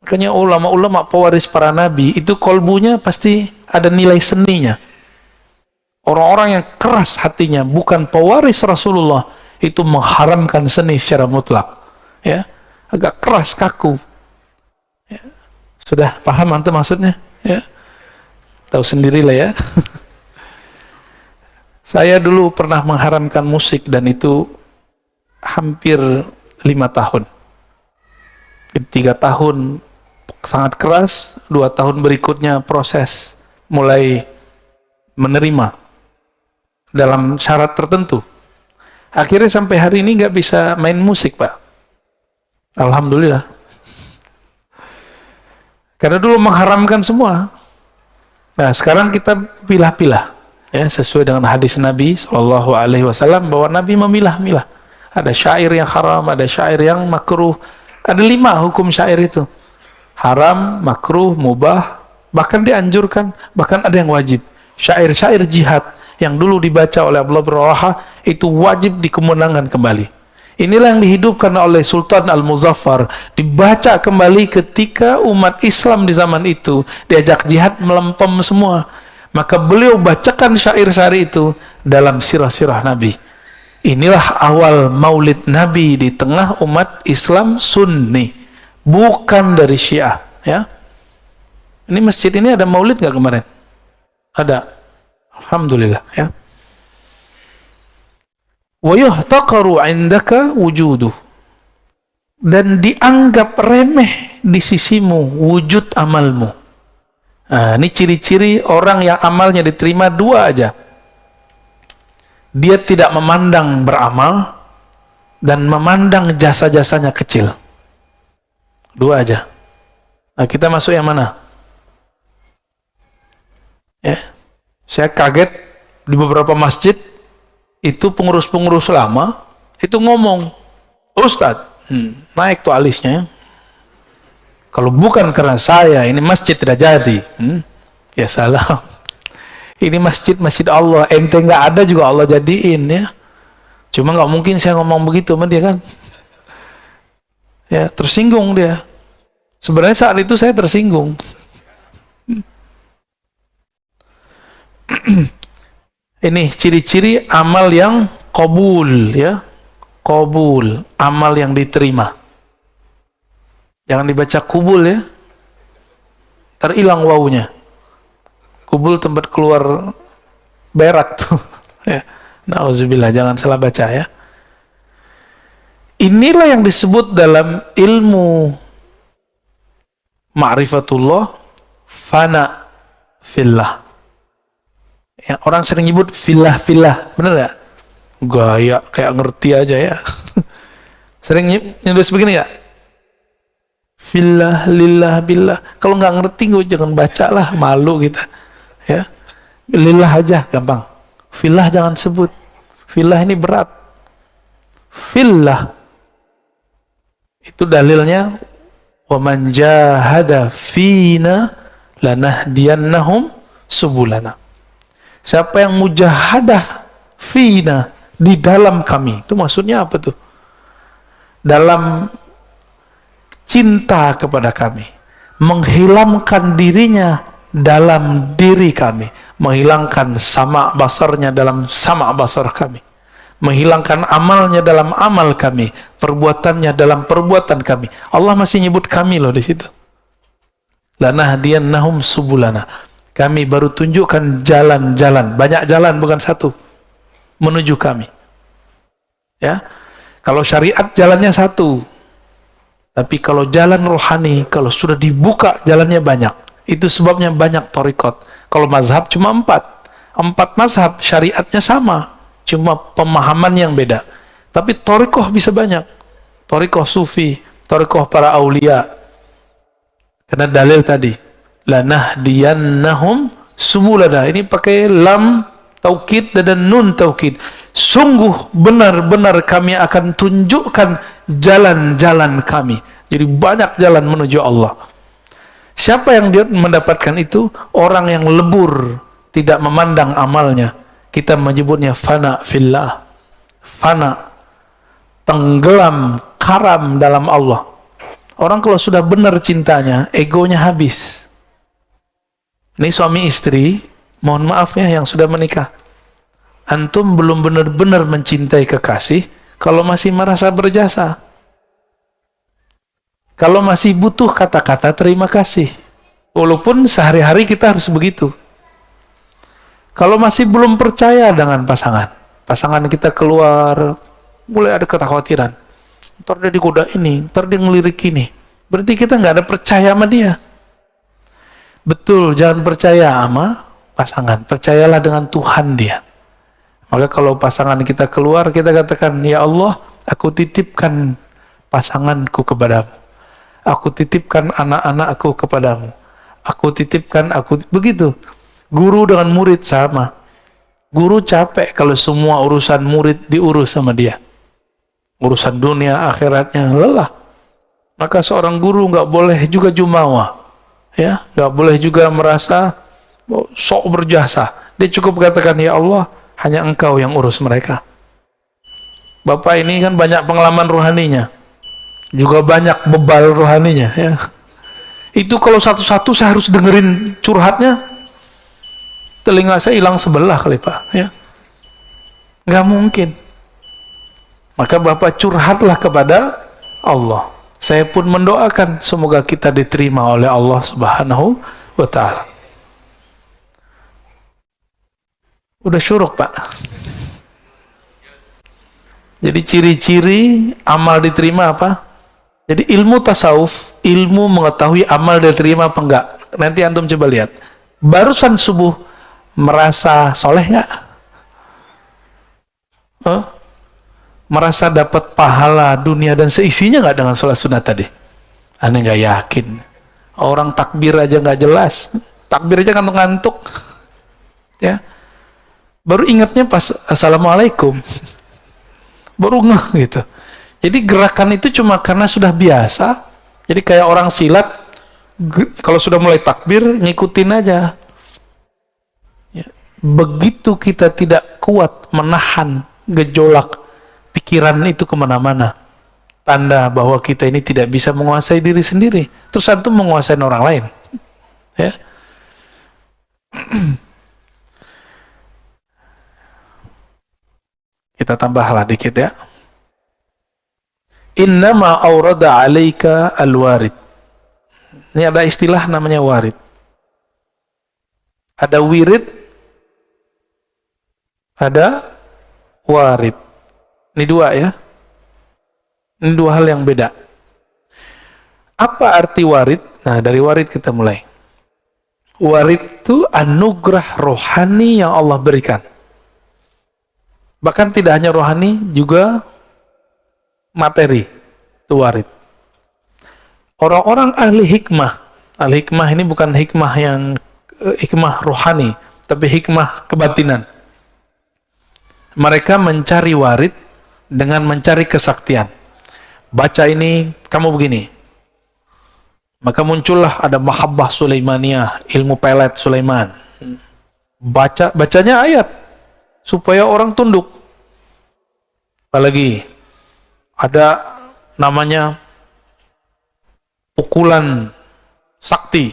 Makanya ulama-ulama pewaris para Nabi itu kolbunya pasti ada nilai seninya. Orang-orang yang keras hatinya, bukan pewaris Rasulullah, itu mengharamkan seni secara mutlak. Ya, agak keras, kaku. Ya. Sudah paham antum maksudnya? Ya. Tahu sendirilah ya. Saya dulu pernah mengharamkan musik, dan itu hampir 5 tahun. 3 tahun sangat keras, 2 tahun berikutnya proses mulai menerima dalam syarat tertentu. Akhirnya sampai hari ini nggak bisa main musik, Pak. Alhamdulillah. Karena dulu mengharamkan semua. Nah, sekarang kita pilah-pilah, ya, sesuai dengan hadis Nabi Shallallahu Alaihi Wasallam bahwa Nabi memilah-milah. Ada syair yang haram, ada syair yang makruh. Ada 5 hukum syair itu. Haram, makruh, mubah, bahkan dianjurkan, bahkan ada yang wajib. Syair-syair jihad yang dulu dibaca oleh Abdullah bin Rawaha itu wajib dikemenangan kembali. Inilah yang dihidupkan oleh Sultan Al-Muzaffar, dibaca kembali ketika umat Islam di zaman itu diajak jihad melempem semua. Maka beliau bacakan syair-syair itu dalam sirah-sirah Nabi. Inilah awal maulid Nabi di tengah umat Islam Sunni, bukan dari Syiah. Ya, ini masjid ini ada maulid nggak kemarin? Ada, alhamdulillah. Ya. Wa yuhtaqaru 'indaka wujuduh, dan dianggap remeh di sisimu wujud amalmu. Nah, ini ciri-ciri orang yang amalnya diterima 2 aja. Dia tidak memandang beramal dan memandang jasa-jasanya kecil. 2 aja. Nah, kita masuk yang mana? Ya. Saya kaget di beberapa masjid itu pengurus-pengurus lama itu ngomong, Ustadz, naik tuh alisnya. Kalau bukan karena saya, ini masjid tidak jadi. Ya salah. Ini masjid Allah, ente nggak ada juga Allah jadiin, ya. Cuma nggak mungkin saya ngomong begitu sama dia, kan. Ya, tersinggung dia. Sebenarnya saat itu saya tersinggung. Ini ciri-ciri amal yang qabul, ya. Qabul, amal yang diterima. Jangan dibaca kubul ya, terhilang wawunya. Kubul tempat keluar berak tuh. Ya. Nauzubillah, jangan salah baca ya. Inilah yang disebut dalam ilmu ma'rifatullah fana fillah. Yang orang sering nyebut fillah, bener gak? Gaya kayak ngerti aja ya. Sering nyebut begini ya? Fillah, lillah, billah. Kalau nggak ngerti gue jangan baca lah, malu kita. Ya, lillah aja gampang. Fillah jangan sebut. Fillah ini berat. Fillah itu dalilnya wa man jahada fina lanahdiyannahum subulana. Siapa yang mujahadah fina, di dalam kami, itu maksudnya apa tuh? Dalam cinta kepada kami, menghilangkan dirinya dalam diri kami, menghilangkan sama basarnya dalam sama basar kami, menghilangkan amalnya dalam amal kami, perbuatannya dalam perbuatan kami. Allah masih nyebut kami loh di situ. Lanahdiyannahum subulana. Kami baru tunjukkan jalan-jalan, banyak jalan bukan satu, menuju kami. Ya, kalau syariat jalannya satu, tapi kalau jalan rohani, kalau sudah dibuka jalannya banyak. Itu sebabnya banyak thariqat. Kalau mazhab cuma 4 mazhab, syariatnya sama, cuma pemahaman yang beda. Tapi thariqah bisa banyak. Thariqah sufi, thariqah para aulia. Karena dalil tadi, lanahdiyannahum subulana. Ini pakai lam taukid dan nun taukid. Sungguh benar-benar kami akan tunjukkan jalan-jalan kami. Jadi banyak jalan menuju Allah. Siapa yang dia mendapatkan itu? Orang yang lebur, tidak memandang amalnya. Kita menyebutnya fana fillah. Fana, tenggelam, karam dalam Allah. Orang kalau sudah benar cintanya, egonya habis. Ini suami istri, mohon maaf ya yang sudah menikah. Antum belum benar-benar mencintai kekasih kalau masih merasa berjasa. Kalau masih butuh kata-kata terima kasih. Walaupun sehari-hari kita harus begitu. Kalau masih belum percaya dengan pasangan kita keluar, mulai ada kekhawatiran. Ntar dia digoda ini, ntar dia ngelirik ini. Berarti kita nggak ada percaya sama dia. Betul, jangan percaya sama pasangan. Percayalah dengan Tuhan dia. Maka kalau pasangan kita keluar, kita katakan, ya Allah, aku titipkan pasanganku kepadamu. Aku titipkan anak-anakku kepadamu. Aku titipkan, begitu. Guru dengan murid sama. Guru capek kalau semua urusan murid diurus sama dia. Urusan dunia, akhiratnya, lelah. Maka seorang guru nggak boleh juga jumawa. Ya, nggak boleh juga merasa sok berjasa. Dia cukup katakan, ya Allah, hanya engkau yang urus mereka. Bapak ini kan banyak pengalaman rohaninya, juga banyak bebal rohaninya ya. Itu kalau satu-satu saya harus dengerin curhatnya, telinga saya hilang sebelah kali Pak ya. Nggak mungkin. Maka Bapak curhatlah kepada Allah. Saya pun mendoakan semoga kita diterima oleh Allah Subhanahu wa ta'ala. Udah syuruk Pak. Jadi ciri-ciri amal diterima apa? Jadi ilmu tasawuf, ilmu mengetahui amal diterima apa enggak. Nanti antum coba lihat. Barusan subuh merasa soleh nggak? Merasa dapat pahala dunia dan seisinya nggak dengan sholat sunat tadi? Aneh nggak yakin. Orang takbir aja nggak jelas. Takbir aja ngantuk-ngantuk. Ya. Baru ingatnya pas assalamualaikum. Baru ngeh gitu. Jadi gerakan itu cuma karena sudah biasa. Jadi kayak orang silat, kalau sudah mulai takbir ngikutin aja. Ya. Begitu kita tidak kuat menahan gejolak pikiran itu kemana-mana, tanda bahwa kita ini tidak bisa menguasai diri sendiri. Terus antum menguasai orang lain. Ya. Kita tambahlah dikit ya. innama aurada alaika al-warid. Ini ada istilah namanya warid. Ada wirid, ada warid. Ini dua ya. Ini dua hal yang beda. Apa arti warid? Nah, dari warid kita mulai. Warid itu anugerah rohani yang Allah berikan. Bahkan tidak hanya rohani, juga materi. Itu warid. Orang-orang ahli hikmah. Ahli hikmah ini bukan hikmah yang hikmah rohani, tapi hikmah kebatinan. Mereka mencari warid dengan mencari kesaktian. Baca ini, kamu begini. Maka muncullah ada mahabbah Sulaimaniyah, ilmu pelet Sulaiman. Bacanya ayat supaya orang tunduk. Apalagi ada namanya pukulan sakti.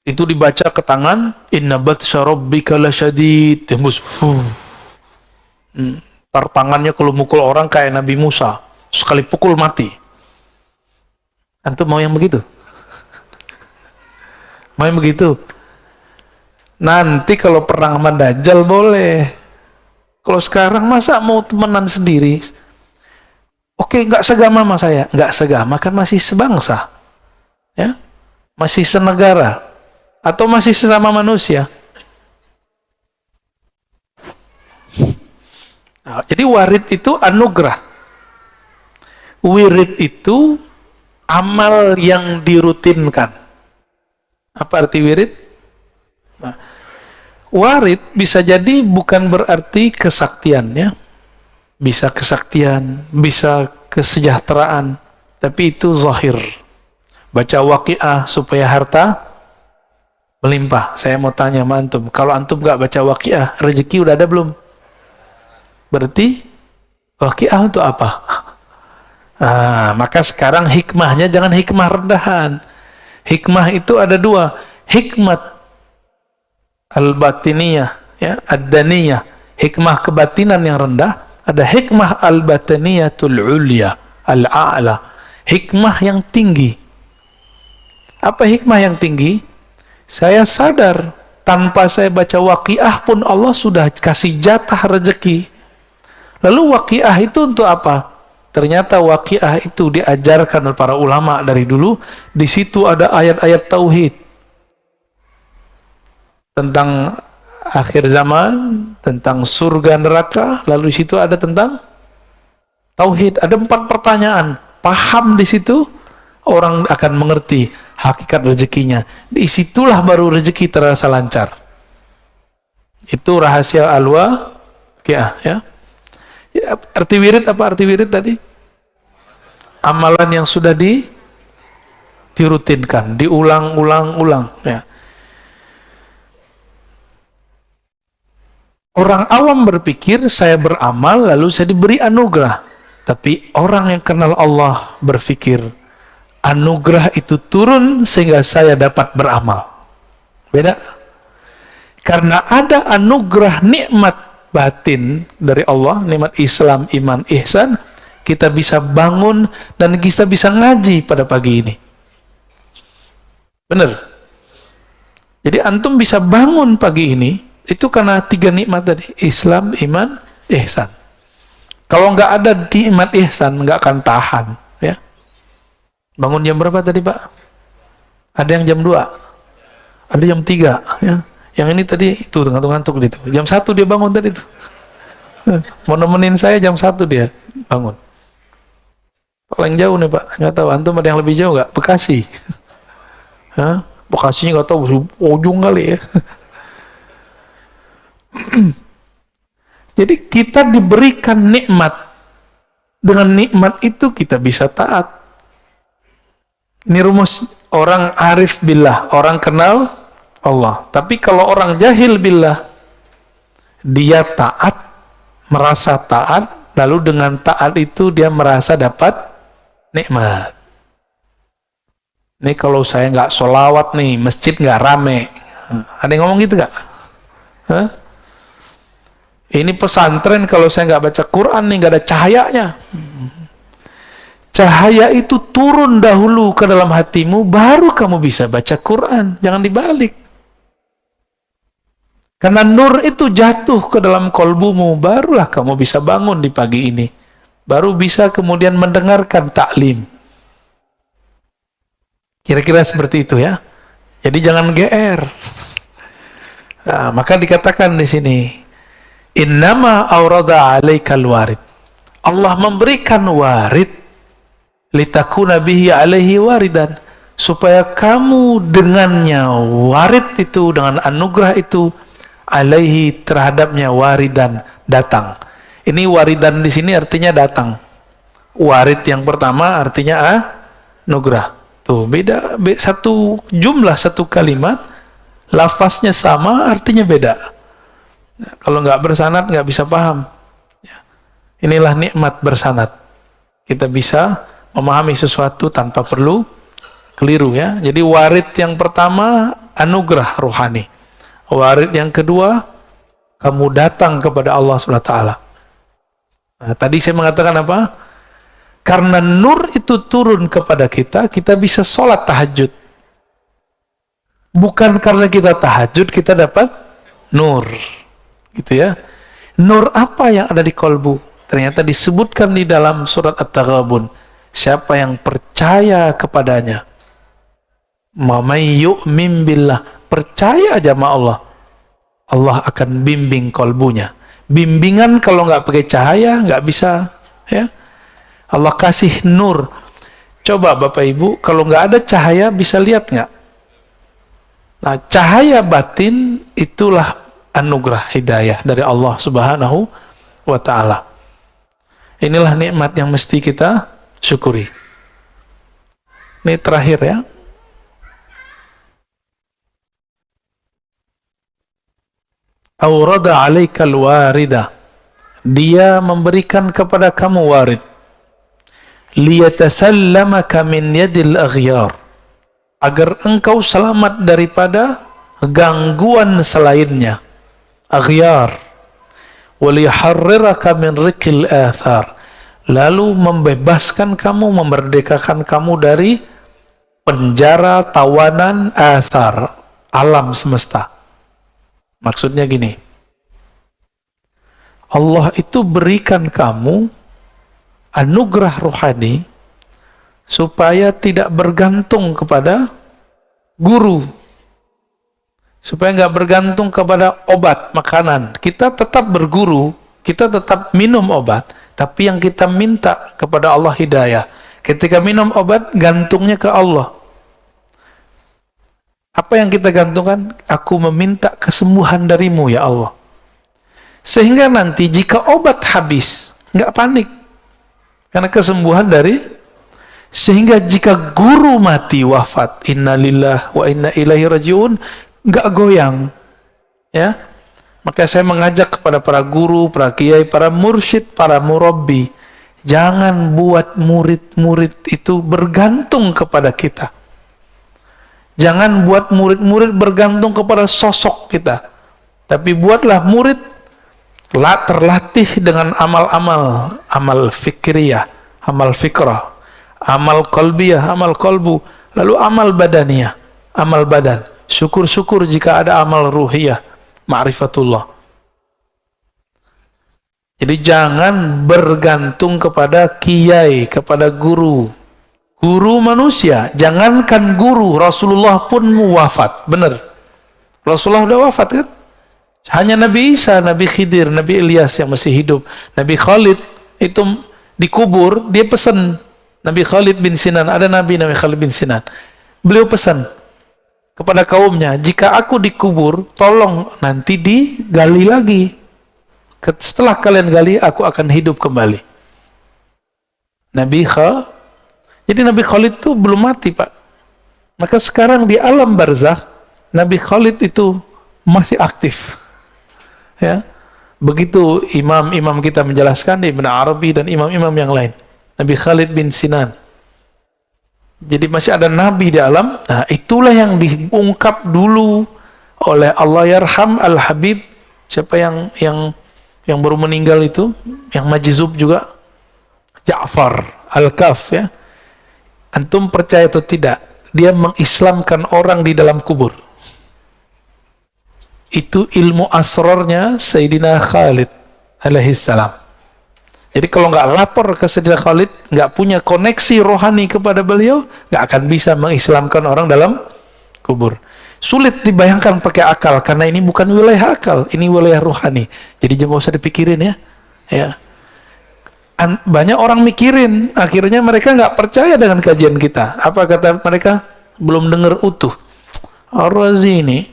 Itu dibaca ke tangan, inna batsya rabbika lasyadid. Tembus. Tar tangannya kalau mukul orang kayak Nabi Musa, sekali pukul mati. Antum mau yang begitu? Mau yang begitu? Nanti kalau perang sama Dajjal boleh. Kalau sekarang masa mau temenan sendiri? Oke, nggak segama sama saya. Nggak segama kan masih sebangsa. Ya? Masih senegara. Atau masih sesama manusia. Nah, jadi warid itu anugerah. Wirid itu amal yang dirutinkan. Apa arti wirid? Nah, warid bisa jadi bukan berarti kesaktian ya. Bisa kesaktian, bisa kesejahteraan, tapi itu zahir. Baca Waqiah supaya harta melimpah. Saya mau tanya sama antum, kalau antum gak baca Waqiah, rezeki udah ada belum? Berarti Waqiah untuk apa? Maka sekarang hikmahnya jangan hikmah rendahan. Hikmah itu ada dua, hikmat al-batiniyah, ya, ad-daniyah, hikmah kebatinan yang rendah. Ada hikmah al-bataniyatul ulya, al-a'la, hikmah yang tinggi. Apa hikmah yang tinggi? Saya sadar tanpa saya baca Waqiah pun Allah sudah kasih jatah rezeki. Lalu Waqiah itu untuk apa? Ternyata Waqiah itu diajarkan oleh para ulama dari dulu. Di situ ada ayat-ayat tauhid tentang akhir zaman, tentang surga neraka. Lalu di situ ada tentang tauhid. Ada 4 pertanyaan. Paham di situ, orang akan mengerti hakikat rezekinya. Di situlah baru rezeki terasa lancar. Itu rahasia al-Waqiah ya. Arti wirid apa arti wirid tadi? Amalan yang sudah dirutinkan, diulang-ulang-ulang ya. Orang awam berpikir saya beramal lalu saya diberi anugerah. Tapi orang yang kenal Allah berpikir anugerah itu turun sehingga saya dapat beramal. Beda. Karena ada anugerah nikmat batin dari Allah, nikmat Islam, iman, ihsan, kita bisa bangun dan kita bisa ngaji pada pagi ini. Benar. Jadi antum bisa bangun pagi ini itu karena 3 nikmat tadi, Islam, iman, ihsan. Kalau nggak ada nikmat ihsan nggak akan tahan ya. Bangun jam berapa tadi Pak? Ada yang jam 2, ada jam 3 ya. Yang ini tadi itu ngantuk-ngantuk gitu. Jam 1 dia bangun tadi tuh. Mau nemenin saya jam 1 dia bangun. Paling jauh nih Pak, nggak tahu antum ada yang lebih jauh nggak? Bekasi. Hah? Bekasinya nggak tahu ujung kali ya. Jadi kita diberikan nikmat. Dengan nikmat itu kita bisa taat. Ini rumus orang arif billah, orang kenal Allah. Tapi kalau orang jahil billah, dia taat, merasa taat, lalu dengan taat itu dia merasa dapat nikmat. Ini kalau saya nggak sholawat nih, masjid nggak rame. Ada yang ngomong gitu nggak? Hah? Ini pesantren kalau saya nggak baca Quran nih, nggak ada cahayanya. Cahaya itu turun dahulu ke dalam hatimu, baru kamu bisa baca Quran. Jangan dibalik. Karena nur itu jatuh ke dalam kolbumu, barulah kamu bisa bangun di pagi ini. Baru bisa kemudian mendengarkan taklim. Kira-kira seperti itu ya. Jadi jangan GR. Nah, maka dikatakan di sini, innama aurada alaikal warid. Allah memberikan warid litakuna bihi alaihi waridan, supaya kamu dengannya warid itu, dengan anugerah itu, alaihi terhadapnya waridan, datang. Ini waridan di sini artinya datang. Warid yang pertama artinya anugerah. Tuh beda, satu jumlah, satu kalimat, lafaznya sama, artinya beda. Nah, kalau nggak bersanad nggak bisa paham. Inilah nikmat bersanad. Kita bisa memahami sesuatu tanpa perlu keliru ya. Jadi warid yang pertama anugerah rohani. Warid yang kedua, kamu datang kepada Allah SWT. Nah, tadi saya mengatakan apa? Karena nur itu turun kepada kita, kita bisa sholat tahajud. Bukan karena kita tahajud, kita dapat nur. Gitu ya. Nur apa yang ada di kolbu? Ternyata disebutkan di dalam surat At-Taghabun. Siapa yang percaya kepadanya? Mamay yu'min billah. Percaya aja sama Allah. Allah akan bimbing kolbunya. Bimbingan kalau nggak pakai cahaya, nggak bisa. Ya. Allah kasih nur. Coba Bapak Ibu, kalau nggak ada cahaya, bisa lihat nggak? Nah, cahaya batin itulah anugerah hidayah dari Allah Subhanahu wa Ta'ala. Inilah nikmat yang mesti kita syukuri. Ini terakhir ya. Aurada alaikal warida. Dia memberikan kepada kamu warid. Liyatasallamaka min yadil aghyar. Agar engkau selamat daripada gangguan selainnya. Aghyar. Waliharriraka min rikil athar. Lalu membebaskan kamu, memerdekakan kamu dari penjara, tawanan, athar, alam semesta. Maksudnya gini, Allah itu berikan kamu anugerah rohani supaya tidak bergantung kepada guru, supaya nggak bergantung kepada obat, makanan. Kita tetap berguru, kita tetap minum obat, tapi yang kita minta kepada Allah hidayah. Ketika minum obat, gantungnya ke Allah. Apa yang kita gantungkan? Aku meminta kesembuhan darimu ya Allah. Sehingga nanti jika obat habis, nggak panik. Karena kesembuhan dari, sehingga jika guru mati wafat, innalillah wa inna ilaihi rajiun, nggak goyang. Ya. Maka saya mengajak kepada para guru, para kiai, para mursyid, para murabbi, jangan buat murid-murid itu bergantung kepada kita. Jangan buat murid-murid bergantung kepada sosok kita. Tapi buatlah murid terlatih dengan amal-amal, amal fikriyah, amal fikrah, amal qalbiyah, amal qalbu, lalu amal badaniyah, amal badan. Syukur-syukur jika ada amal ruhiyah, ma'rifatullah. Jadi jangan bergantung kepada kiai, kepada guru. Guru manusia, jangankan guru, Rasulullah pun wafat, benar. Rasulullah udah wafat kan? Hanya Nabi Isa, Nabi Khidir, Nabi Ilyas yang masih hidup. Nabi Khalid itu dikubur, dia pesan. Nabi Khalid bin Sinan, ada Nabi Khalid bin Sinan. Beliau pesan kepada kaumnya, jika aku dikubur, tolong nanti digali lagi. Setelah kalian gali, aku akan hidup kembali. Jadi Nabi Khalid itu belum mati, Pak. Maka sekarang di alam barzakh, Nabi Khalid itu masih aktif. Ya. Begitu imam-imam kita menjelaskan, Ibn Arabi dan imam-imam yang lain. Nabi Khalid bin Sinan. Jadi masih ada nabi di alam. Nah, itulah yang diungkap dulu oleh Allah yarham al-Habib. Siapa yang baru meninggal itu, yang majzub juga, Ja'far Al-Kahf ya. Antum percaya atau tidak, dia mengislamkan orang di dalam kubur. Itu ilmu asrarnya Sayyidina Khalid alaihissalam. Jadi kalau nggak lapor ke Sayyidina Khalid, nggak punya koneksi rohani kepada beliau, nggak akan bisa mengislamkan orang dalam kubur. Sulit dibayangkan pakai akal, karena ini bukan wilayah akal, ini wilayah rohani. Jadi jangan usah dipikirin ya. Ya. Banyak orang mikirin, akhirnya mereka nggak percaya dengan kajian kita. Apa kata mereka? Belum dengar utuh. Ar-Razi ini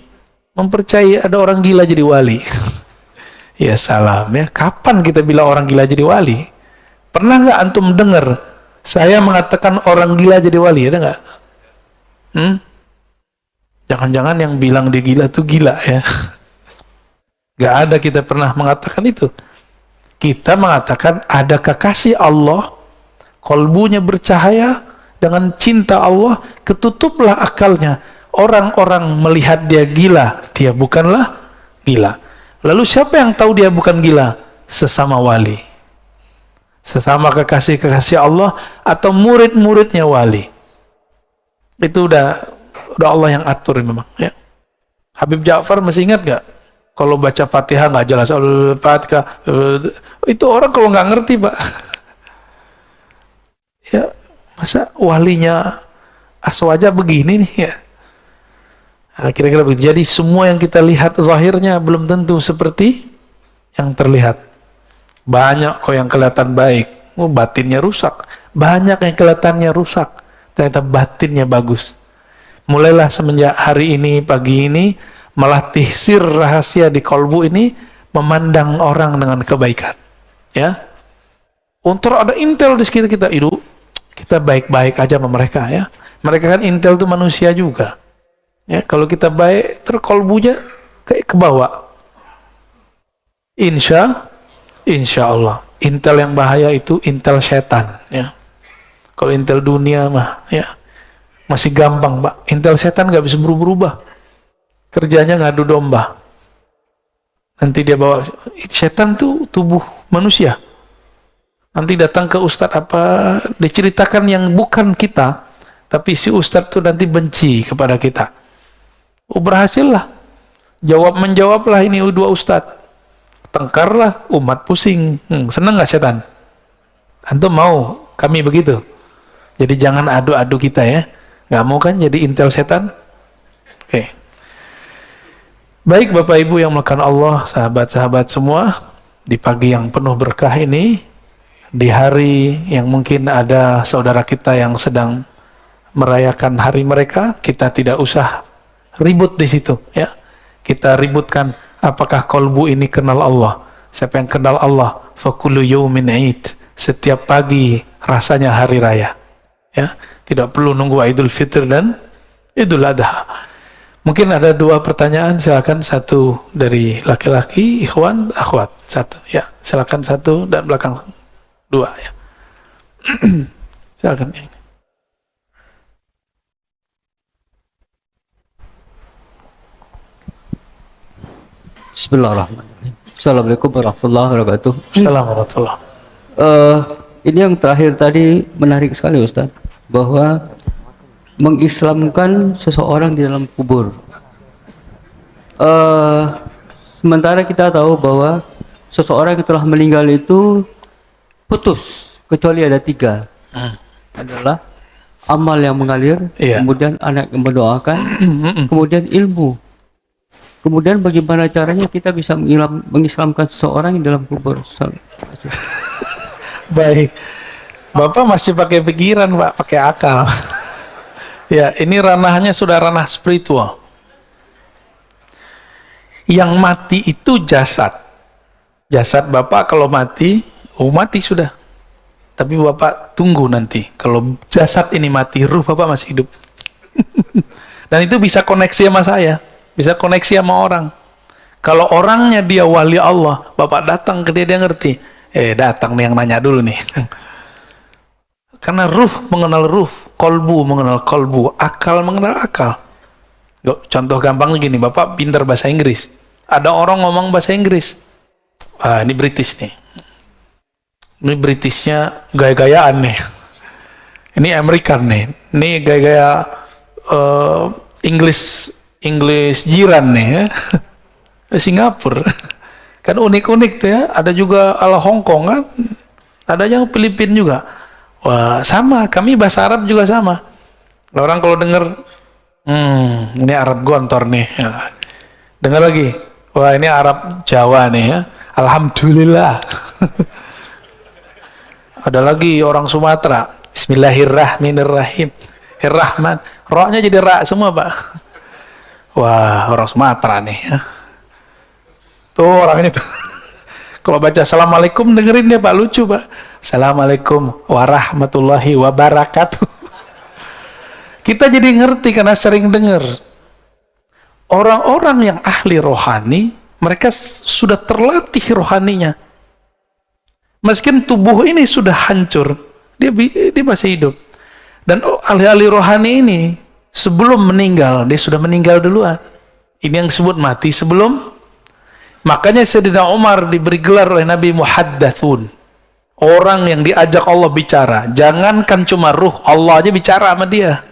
mempercayai ada orang gila jadi wali. Ya salam ya. Kapan kita bilang orang gila jadi wali? Pernah nggak antum dengar saya mengatakan orang gila jadi wali? Ada nggak? Jangan-jangan yang bilang dia gila tuh gila ya. Nggak ada kita pernah mengatakan itu. Kita mengatakan ada kekasih Allah, kolbunya bercahaya dengan cinta Allah, ketutuplah akalnya. Orang-orang melihat dia gila, dia bukanlah gila. Lalu siapa yang tahu dia bukan gila? Sesama wali, sesama kekasih-kekasih Allah atau murid-muridnya wali. Itu udah Allah yang atur memang ya. Habib Ja'far masih ingat gak? Kalau baca Fatihah nggak jelas, Al-Fatihah itu orang kalau nggak ngerti Pak. Ya masa walinya aswaja begini nih ya. Nah, kira-kira begitu. Jadi semua yang kita lihat zahirnya belum tentu seperti yang terlihat. Banyak kok yang kelihatan baik, batinnya rusak. Banyak yang kelihatannya rusak, ternyata batinnya bagus. Mulailah semenjak hari ini, pagi ini, melatih sir rahasia di kolbu ini, memandang orang dengan kebaikan ya. Untuk ada intel di sekitar kita itu, kita baik-baik aja sama mereka ya. Mereka kan intel itu manusia juga ya. Kalau kita baik, terkolbunya kayak ke bawah. Insya Allah. Intel yang bahaya itu intel setan ya. Kalau intel dunia mah ya masih gampang Pak. Intel setan nggak bisa berubah-ubah. Kerjanya ngadu domba. Nanti dia bawa, setan tuh tubuh manusia. Nanti datang ke ustadz apa, diceritakan yang bukan kita, tapi si ustadz tuh nanti benci kepada kita. Berhasil lah. Menjawablah ini dua ustadz. Tengkarlah, umat pusing. Seneng nggak setan? Antum mau kami begitu? Jadi jangan adu-adu kita ya. Nggak mau kan jadi intel setan? Oke. Baik Bapak Ibu yang melakukan Allah, sahabat-sahabat semua, di pagi yang penuh berkah ini, di hari yang mungkin ada saudara kita yang sedang merayakan hari mereka, kita tidak usah ribut di situ ya. Kita ributkan apakah kolbu ini kenal Allah. Siapa yang kenal Allah, fakullu yaumin id. Setiap pagi rasanya hari raya. Ya, tidak perlu nunggu Idul Fitr dan Idul Adha. Mungkin ada dua pertanyaan, silakan satu dari laki-laki, ikhwan, akhwat, satu ya, silakan satu dan belakang dua ya. Silakan yang ini. Bismillahirrahmanirrahim. Assalamualaikum warahmatullahi wabarakatuh. Assalamualaikum warahmatullahi. Ini yang terakhir tadi menarik sekali Ustaz, bahwa mengislamkan seseorang di dalam kubur. Sementara kita tahu bahwa seseorang yang telah meninggal itu putus, kecuali ada tiga. Adalah amal yang mengalir, kemudian anak yang mendoakan, kemudian ilmu. Kemudian bagaimana caranya kita bisa mengislamkan seseorang di dalam kubur? Baik, Bapak masih pakai pikiran Pak, pakai akal. Ya, ini ranahnya sudah ranah spiritual. Yang mati itu jasad. Jasad Bapak kalau mati, mati sudah. Tapi Bapak tunggu nanti. Kalau jasad ini mati, ruh Bapak masih hidup. Dan itu bisa koneksi sama saya. Bisa koneksi sama orang. Kalau orangnya dia wali Allah, Bapak datang ke dia, dia ngerti. Datang nih yang nanya dulu nih. Karena ruh mengenal ruh, kolbu mengenal kolbu, akal mengenal akal. Contoh gampangnya gini, Bapak pintar bahasa Inggris. Ada orang ngomong bahasa Inggris. Ini British nih. Ini Britishnya gaya-gayaan nih. Ini American nih. Ini gaya-gaya English jiran nih ya. Singapura. Kan unik-unik tuh ya. Ada juga ala Hong Kong kan. Ada yang Filipina juga. Wah, sama. Kami bahasa Arab juga sama. Orang kalau denger, ini Arab gontor nih. Ya. Dengar lagi. Wah, ini Arab Jawa nih ya. Alhamdulillah. Ada lagi orang Sumatera. Bismillahirrahmanirrahim. Rahman. Rohnya jadi ra semua, Pak. Wah, orang Sumatera nih ya. Tuh orangnya tuh. Kalau baca Assalamualaikum dengerin dia, Pak, lucu, Pak. Assalamualaikum warahmatullahi wabarakatuh. Kita jadi ngerti karena sering dengar. Orang-orang yang ahli rohani, mereka sudah terlatih rohaninya. Meskipun tubuh ini sudah hancur, dia masih hidup. Dan ahli-ahli rohani ini sebelum meninggal, dia sudah meninggal duluan. Ini yang disebut mati sebelum. Makanya Sayyidina Umar diberi gelar oleh Nabi Muhaddatsun. Orang yang diajak Allah bicara. Jangankan cuma ruh, Allah aja bicara sama dia.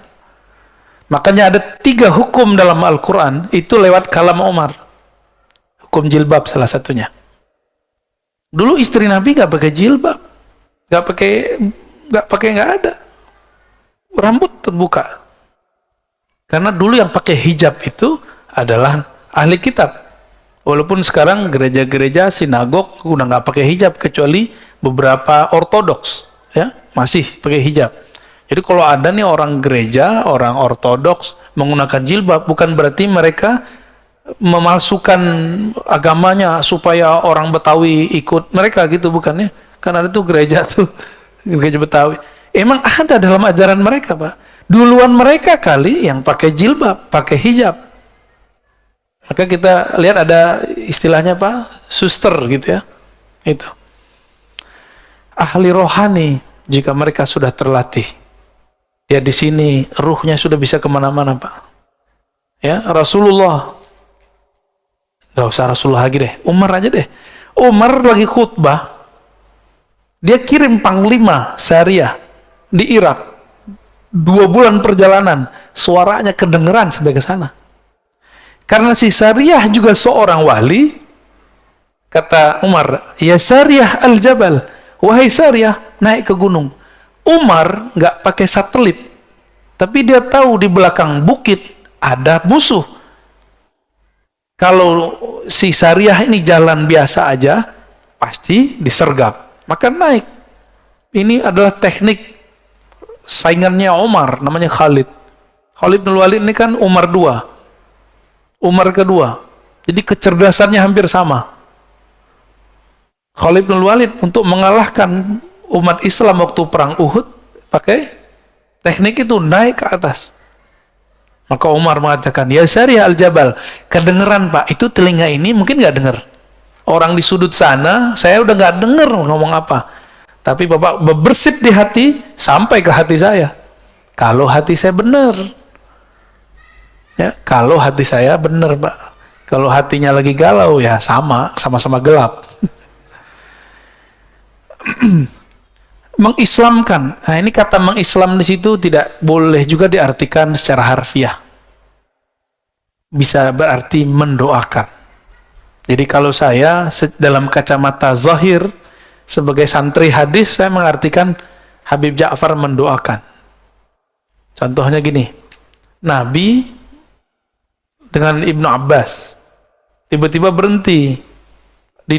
Makanya ada 3 hukum dalam Al-Quran, itu lewat kalam Umar. Hukum jilbab salah satunya. Dulu istri Nabi gak pakai jilbab. Gak ada. Rambut terbuka. Karena dulu yang pakai hijab itu adalah ahli kitab. Walaupun sekarang gereja-gereja, sinagog udah nggak pakai hijab kecuali beberapa ortodoks, ya masih pakai hijab. Jadi kalau ada nih orang gereja, orang ortodoks menggunakan jilbab, bukan berarti mereka memalsukan agamanya supaya orang Betawi ikut mereka gitu, bukannya? Kan ada tuh gereja Betawi. Emang ada dalam ajaran mereka, Pak. Duluan mereka kali yang pakai jilbab, pakai hijab. Maka kita lihat ada istilahnya Pak, suster gitu ya. Itu. Ahli rohani jika mereka sudah terlatih. Ya di sini ruhnya sudah bisa kemana-mana Pak. Ya Rasulullah. Gak usah Rasulullah lagi deh. Umar aja deh. Umar lagi khutbah. Dia kirim panglima syariah di Irak. 2 bulan perjalanan. Suaranya kedengeran sampai ke sana. Karena si Sariyah juga seorang wali, kata Umar, ya Sariyah al-Jabal, wahai Sariyah, naik ke gunung. Umar nggak pakai satelit, tapi dia tahu di belakang bukit ada musuh. Kalau si Sariyah ini jalan biasa aja, pasti disergap. Maka naik. Ini adalah teknik saingannya Umar, namanya Khalid. Khalid bin Walid ini kan Umar 2. Umar kedua. Jadi kecerdasannya hampir sama. Khalid bin Walid untuk mengalahkan umat Islam waktu perang Uhud pakai teknik itu, naik ke atas. Maka Umar mengatakan, ya Sariyah al-Jabal, kedengeran Pak, itu telinga ini mungkin nggak dengar. Orang di sudut sana, saya udah nggak dengar ngomong apa. Tapi Bapak berbersih di hati, sampai ke hati saya. Kalau hati saya benar. Ya, kalau hati saya benar, Pak. Kalau hatinya lagi galau, ya sama-sama gelap. Mengislamkan. Nah, ini kata mengislam di situ tidak boleh juga diartikan secara harfiah. Bisa berarti mendoakan. Jadi kalau saya dalam kacamata zahir sebagai santri hadis, saya mengartikan Habib Ja'far mendoakan. Contohnya gini. Nabi dengan Ibnu Abbas tiba-tiba berhenti di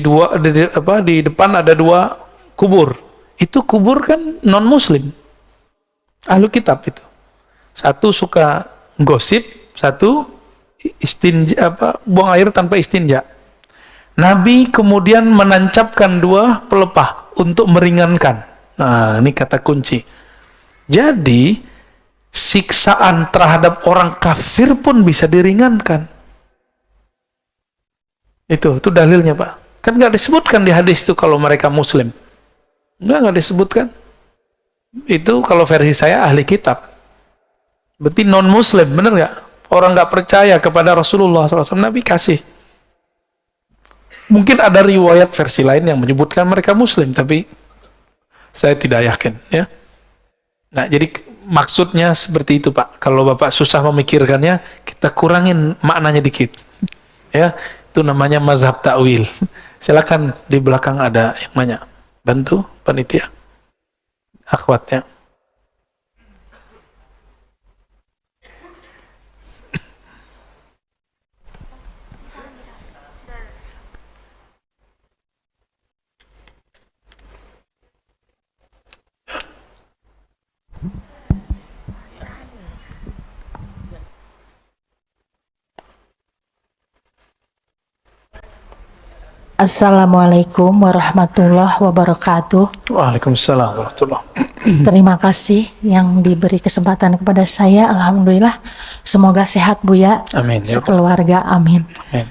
depan ada 2 kubur. Itu kubur kan non muslim, ahlu kitab itu. Satu suka gosip, satu istinja, buang air tanpa istinja. Nabi kemudian menancapkan 2 pelepah untuk meringankan. Nah, ini kata kunci. Jadi siksaan terhadap orang kafir pun bisa diringankan. Itu dalilnya Pak. Kan nggak disebutkan di hadis itu kalau mereka muslim. Nggak disebutkan. Itu kalau versi saya ahli kitab. Berarti non muslim, bener nggak? Orang nggak percaya kepada Rasulullah SAW, Nabi kasih. Mungkin ada riwayat versi lain yang menyebutkan mereka muslim, tapi saya tidak yakin ya. Nah, jadi maksudnya seperti itu, Pak. Kalau Bapak susah memikirkannya, kita kurangin maknanya dikit. Ya, itu namanya mazhab ta'wil. Silakan di belakang ada yang nanya. Bantu panitia. Akhwatnya. Assalamualaikum warahmatullahi wabarakatuh. Waalaikumsalam warahmatullahi. Terima kasih yang diberi kesempatan kepada saya. Alhamdulillah. Semoga sehat Buya. Amin. Sekeluarga. Amin. Amin.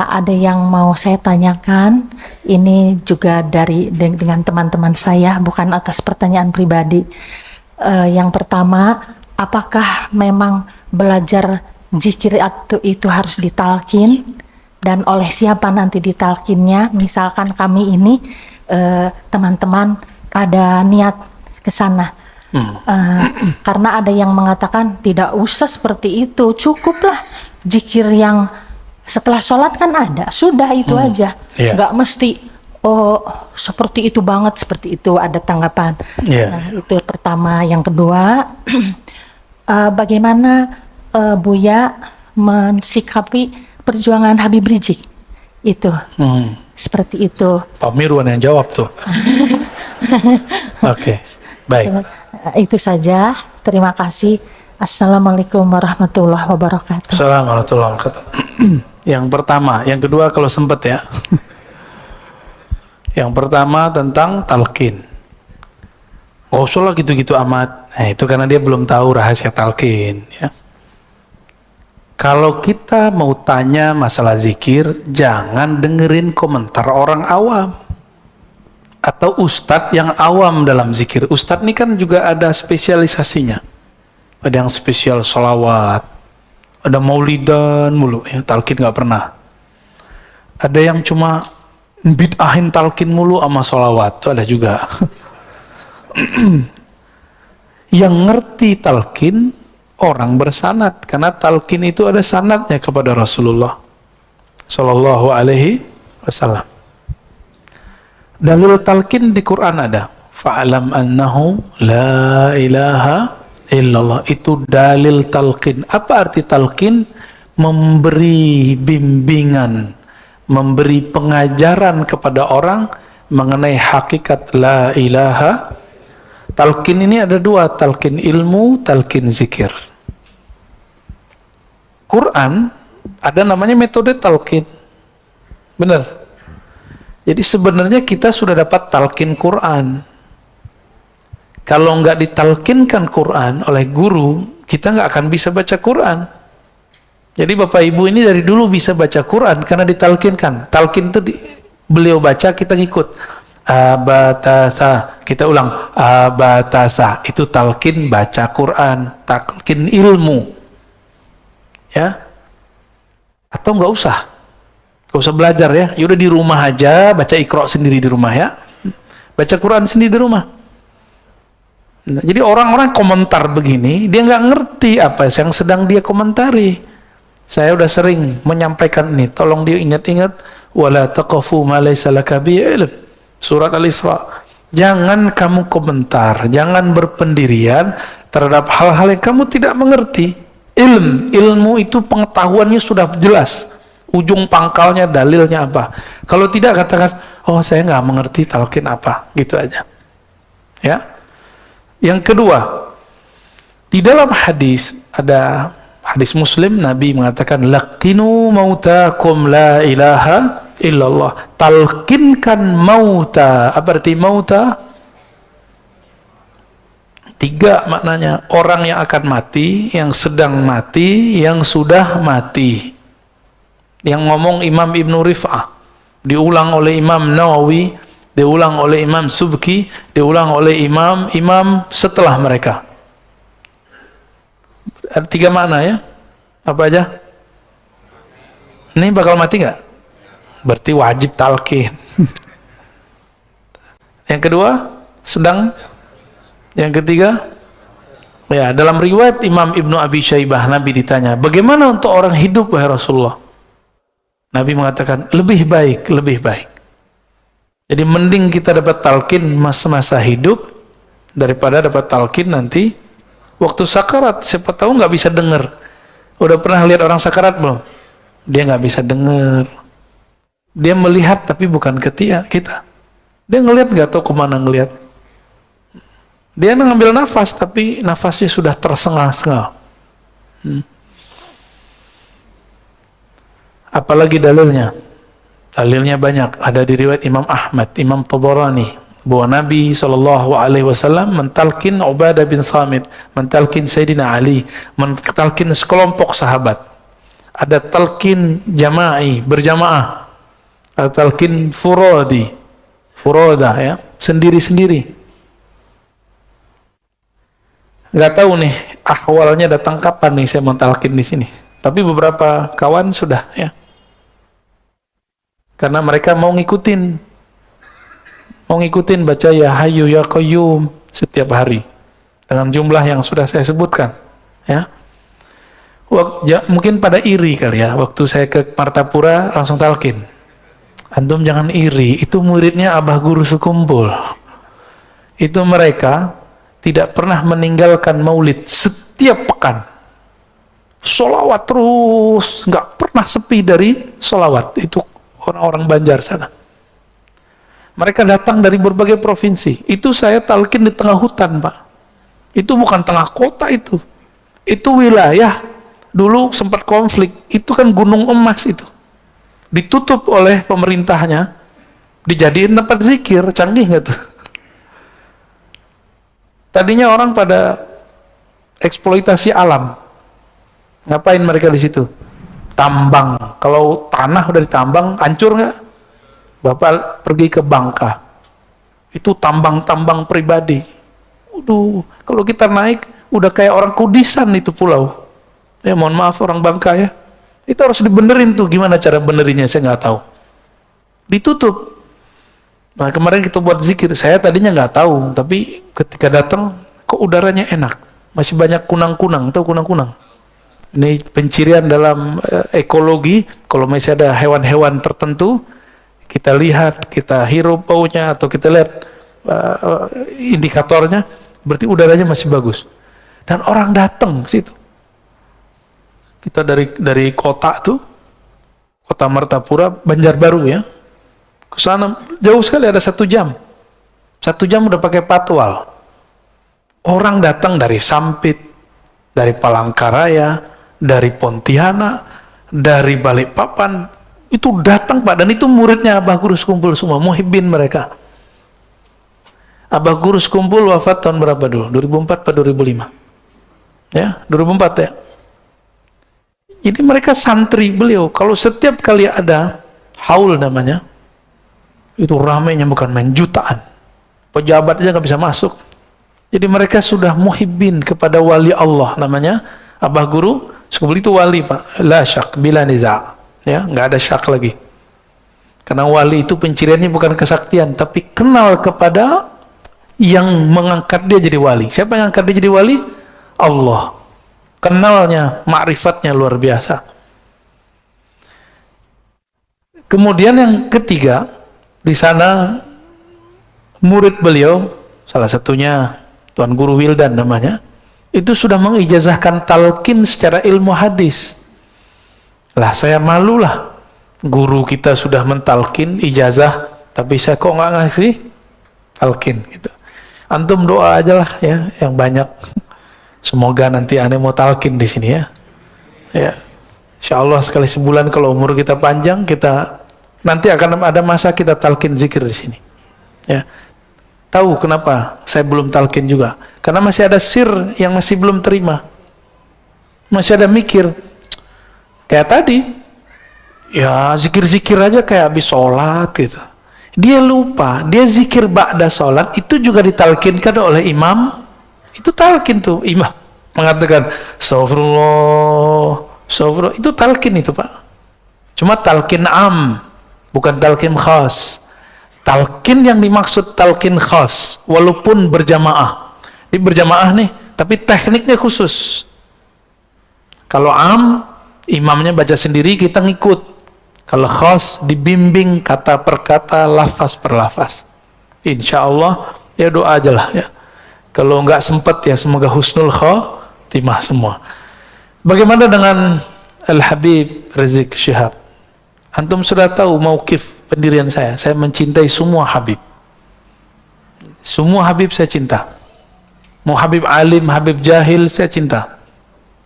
Ada yang mau saya tanyakan. Ini juga dengan teman-teman saya, bukan atas pertanyaan pribadi. Yang pertama, apakah memang belajar zikir itu harus ditalkin? Dan oleh siapa nanti ditalkinnya? Misalkan kami ini teman-teman ada niat ke sana. Karena ada yang mengatakan tidak usah seperti itu, cukuplah zikir yang setelah sholat kan ada, sudah itu aja. Nggak mesti seperti itu banget, seperti itu, ada tanggapan. Nah, itu pertama. Yang kedua, bagaimana Buya mensikapi perjuangan Habib Rizik itu? Seperti itu. Pak Mirwan yang jawab tuh. Oke, baik. Itu saja. Terima kasih. Assalamualaikum warahmatullahi wabarakatuh. Assalamualaikum warahmatullahi wabarakatuh. Yang pertama, yang kedua kalau sempat ya. Yang pertama tentang talqin. Oh, usah gitu-gitu amat. Nah, itu karena dia belum tahu rahasia talqin, ya. Kalau kita mau tanya masalah zikir, jangan dengerin komentar orang awam atau ustadz yang awam dalam zikir. Ustadz ini kan juga ada spesialisasinya. Ada yang spesial sholawat, ada maulidan mulu, ya, talqin nggak pernah. Ada yang cuma bid'ahin talqin mulu sama sholawat, itu ada juga. Yang ngerti talqin orang bersanad, karena talqin itu ada sanadnya kepada Rasulullah Sallallahu Alaihi Wasallam. Dalil talqin di Quran ada, fa'alam annahu la ilaha illallah, itu dalil talqin. Apa arti talqin? Memberi bimbingan, memberi pengajaran kepada orang mengenai hakikat la ilaha. Talqin ini ada dua, talqin ilmu, talqin zikir. Quran ada namanya metode talqin. Benar. Jadi sebenarnya kita sudah dapat talqin Quran. Kalau nggak ditalkinkan Quran oleh guru, kita nggak akan bisa baca Quran. Jadi Bapak Ibu ini dari dulu bisa baca Quran karena ditalkinkan. Talqin itu beliau baca, kita ngikut. Abatasa, kita ulang. Abatasa, itu talqin baca Quran, talqin ilmu. Ya, atau nggak usah belajar ya. Yaudah di rumah aja baca Iqra sendiri di rumah ya, baca Quran sendiri di rumah. Nah, jadi orang-orang komentar begini dia nggak ngerti apa yang sedang dia komentari. Saya udah sering menyampaikan ini, tolong dia ingat-ingat. Wala taqafu ma laysa laka bihi ilm, surat Al-Isra. Jangan kamu komentar, jangan berpendirian terhadap hal-hal yang kamu tidak mengerti. Ilmu itu pengetahuannya sudah jelas, ujung pangkalnya dalilnya apa. Kalau tidak katakan, oh saya nggak mengerti talqin apa, gitu aja. Ya. Yang kedua, di dalam hadis ada hadis Muslim, Nabi mengatakan laqinu mautakum la ilaha illallah. Talqinkan mauta. Apa arti mauta? Tiga maknanya, orang yang akan mati, yang sedang mati, yang sudah mati. Yang ngomong Imam Ibnu Rif'ah, diulang oleh Imam Nawawi, diulang oleh Imam Subki, diulang oleh imam setelah mereka. Ada tiga makna ya. Apa aja? Ini bakal mati nggak? Berarti wajib talqin. Yang kedua, sedang Yang ketiga, ya, dalam riwayat Imam Ibnu Abi Syaibah, Nabi ditanya, bagaimana untuk orang hidup wahai Rasulullah? Nabi mengatakan, lebih baik, lebih baik. Jadi mending kita dapat talqin masa-masa hidup daripada dapat talqin nanti waktu sakarat. Siapa tahu nggak bisa dengar. Udah pernah lihat orang sakarat belum? Dia nggak bisa dengar. Dia melihat tapi bukan kita. Dia ngelihat nggak tahu kemana ngelihat. Dia ngambil nafas tapi nafasnya sudah tersengal-sengal. Apalagi dalilnya? Dalilnya banyak. Ada di riwayat Imam Ahmad, Imam Tabarani, bahwa Nabi SAW mentalkin Ubadah bin Samit, mentalkin Sayyidina Ali, mentalkin sekelompok sahabat. Ada talqin jama'i, berjamaah. Ada talqin furoda, ya, sendiri-sendiri. Nggak tahu nih ahwalnya datang kapan nih saya mentalkin di sini. Tapi beberapa kawan sudah, ya. Karena mereka mau ngikutin baca ya Hayyu ya Qayyum setiap hari dengan jumlah yang sudah saya sebutkan, ya. Mungkin pada iri kali ya, waktu saya ke Martapura langsung talqin. Antum jangan iri, itu muridnya Abah Guru Sekumpul. Itu mereka tidak pernah meninggalkan maulid setiap pekan. Sholawat terus, nggak pernah sepi dari sholawat. Itu orang-orang Banjar sana. Mereka datang dari berbagai provinsi. Itu saya talqin di tengah hutan, Pak. Itu bukan tengah kota itu. Itu wilayah. Dulu sempat konflik. Itu kan gunung emas itu. Ditutup oleh pemerintahnya. Dijadiin tempat zikir. Canggih nggak tuh? Tadinya orang pada eksploitasi alam. Ngapain mereka di situ? Tambang. Kalau tanah udah ditambang, hancur nggak? Bapak pergi ke Bangka. Itu tambang-tambang pribadi. Waduh, kalau kita naik, udah kayak orang kudisan itu pulau. Ya mohon maaf orang Bangka ya. Itu harus dibenerin tuh. Gimana cara benerinnya? Saya nggak tahu. Ditutup. Nah kemarin kita buat zikir. Saya tadinya nggak tahu, tapi ketika datang, kok udaranya enak. Masih banyak kunang-kunang. Tahu kunang-kunang? Ini pencirian dalam ekologi. Kalau masih ada hewan-hewan tertentu, kita lihat, kita hirup baunya, atau kita lihat indikatornya, berarti udaranya masih bagus. Dan orang datang ke situ. Kita dari kota tuh, kota Martapura, Banjarbaru ya, ke sana jauh sekali, ada 1 jam. 1 jam udah pakai patwal. Orang datang dari Sampit, dari Palangkaraya, dari Pontianak, dari Balikpapan, itu datang Pak, dan itu muridnya Abah Guru Sekumpul semua, muhibbin mereka. Abah Guru Sekumpul wafat tahun berapa dulu? 2004 atau 2005? Ya, 2004 ya. Jadi mereka santri beliau. Kalau setiap kali ada haul namanya, itu ramainya bukan main, jutaan. Pejabat aja nggak bisa masuk. Jadi mereka sudah muhibbin kepada wali Allah namanya Abah Guru Sekumpul. Itu wali Pak, la syak bila niza', ya, nggak ada syak lagi. Karena wali itu penciriannya bukan kesaktian, tapi kenal kepada yang mengangkat dia jadi wali. Siapa yang angkat dia jadi wali? Allah. Kenalnya, ma'rifatnya luar biasa. Kemudian yang ketiga, di sana murid beliau, salah satunya Tuan Guru Wildan namanya, itu sudah mengijazahkan talqin secara ilmu hadis. Lah saya malulah, guru kita sudah mentalkin ijazah, tapi saya kok nggak ngasih talqin gitu. Antum doa aja lah ya, yang banyak. Semoga nanti aneh mau talqin di sini ya. Ya, insya Allah sekali sebulan kalau umur kita panjang, kita nanti akan ada masa kita talqin zikir di sini. Ya. Tahu kenapa saya belum talqin juga? Karena masih ada sir yang masih belum terima. Masih ada mikir. Kayak tadi, ya zikir-zikir aja kayak habis sholat gitu. Dia lupa, dia zikir ba'da sholat, itu juga ditalkinkan oleh imam. Itu talqin tuh, imam mengatakan, astagfirullah, astagfirullah. Itu talqin itu Pak. Cuma talqin am, bukan talqin khas. Talqin yang dimaksud talqin khas, walaupun berjamaah, Di berjamaah nih, tapi tekniknya khusus. Kalau imamnya baca sendiri, kita ngikut. Kalau khas, dibimbing kata per kata, lafaz per lafaz. Insya Allah, ya doa aja lah ya. Kalau nggak sempat ya, semoga husnul khotimah semua. Bagaimana dengan Al-Habib Rizik Syihab? Antum sudah tahu mauqif pendirian saya mencintai semua Habib. Semua Habib saya cinta. Mau Habib alim, Habib jahil, saya cinta.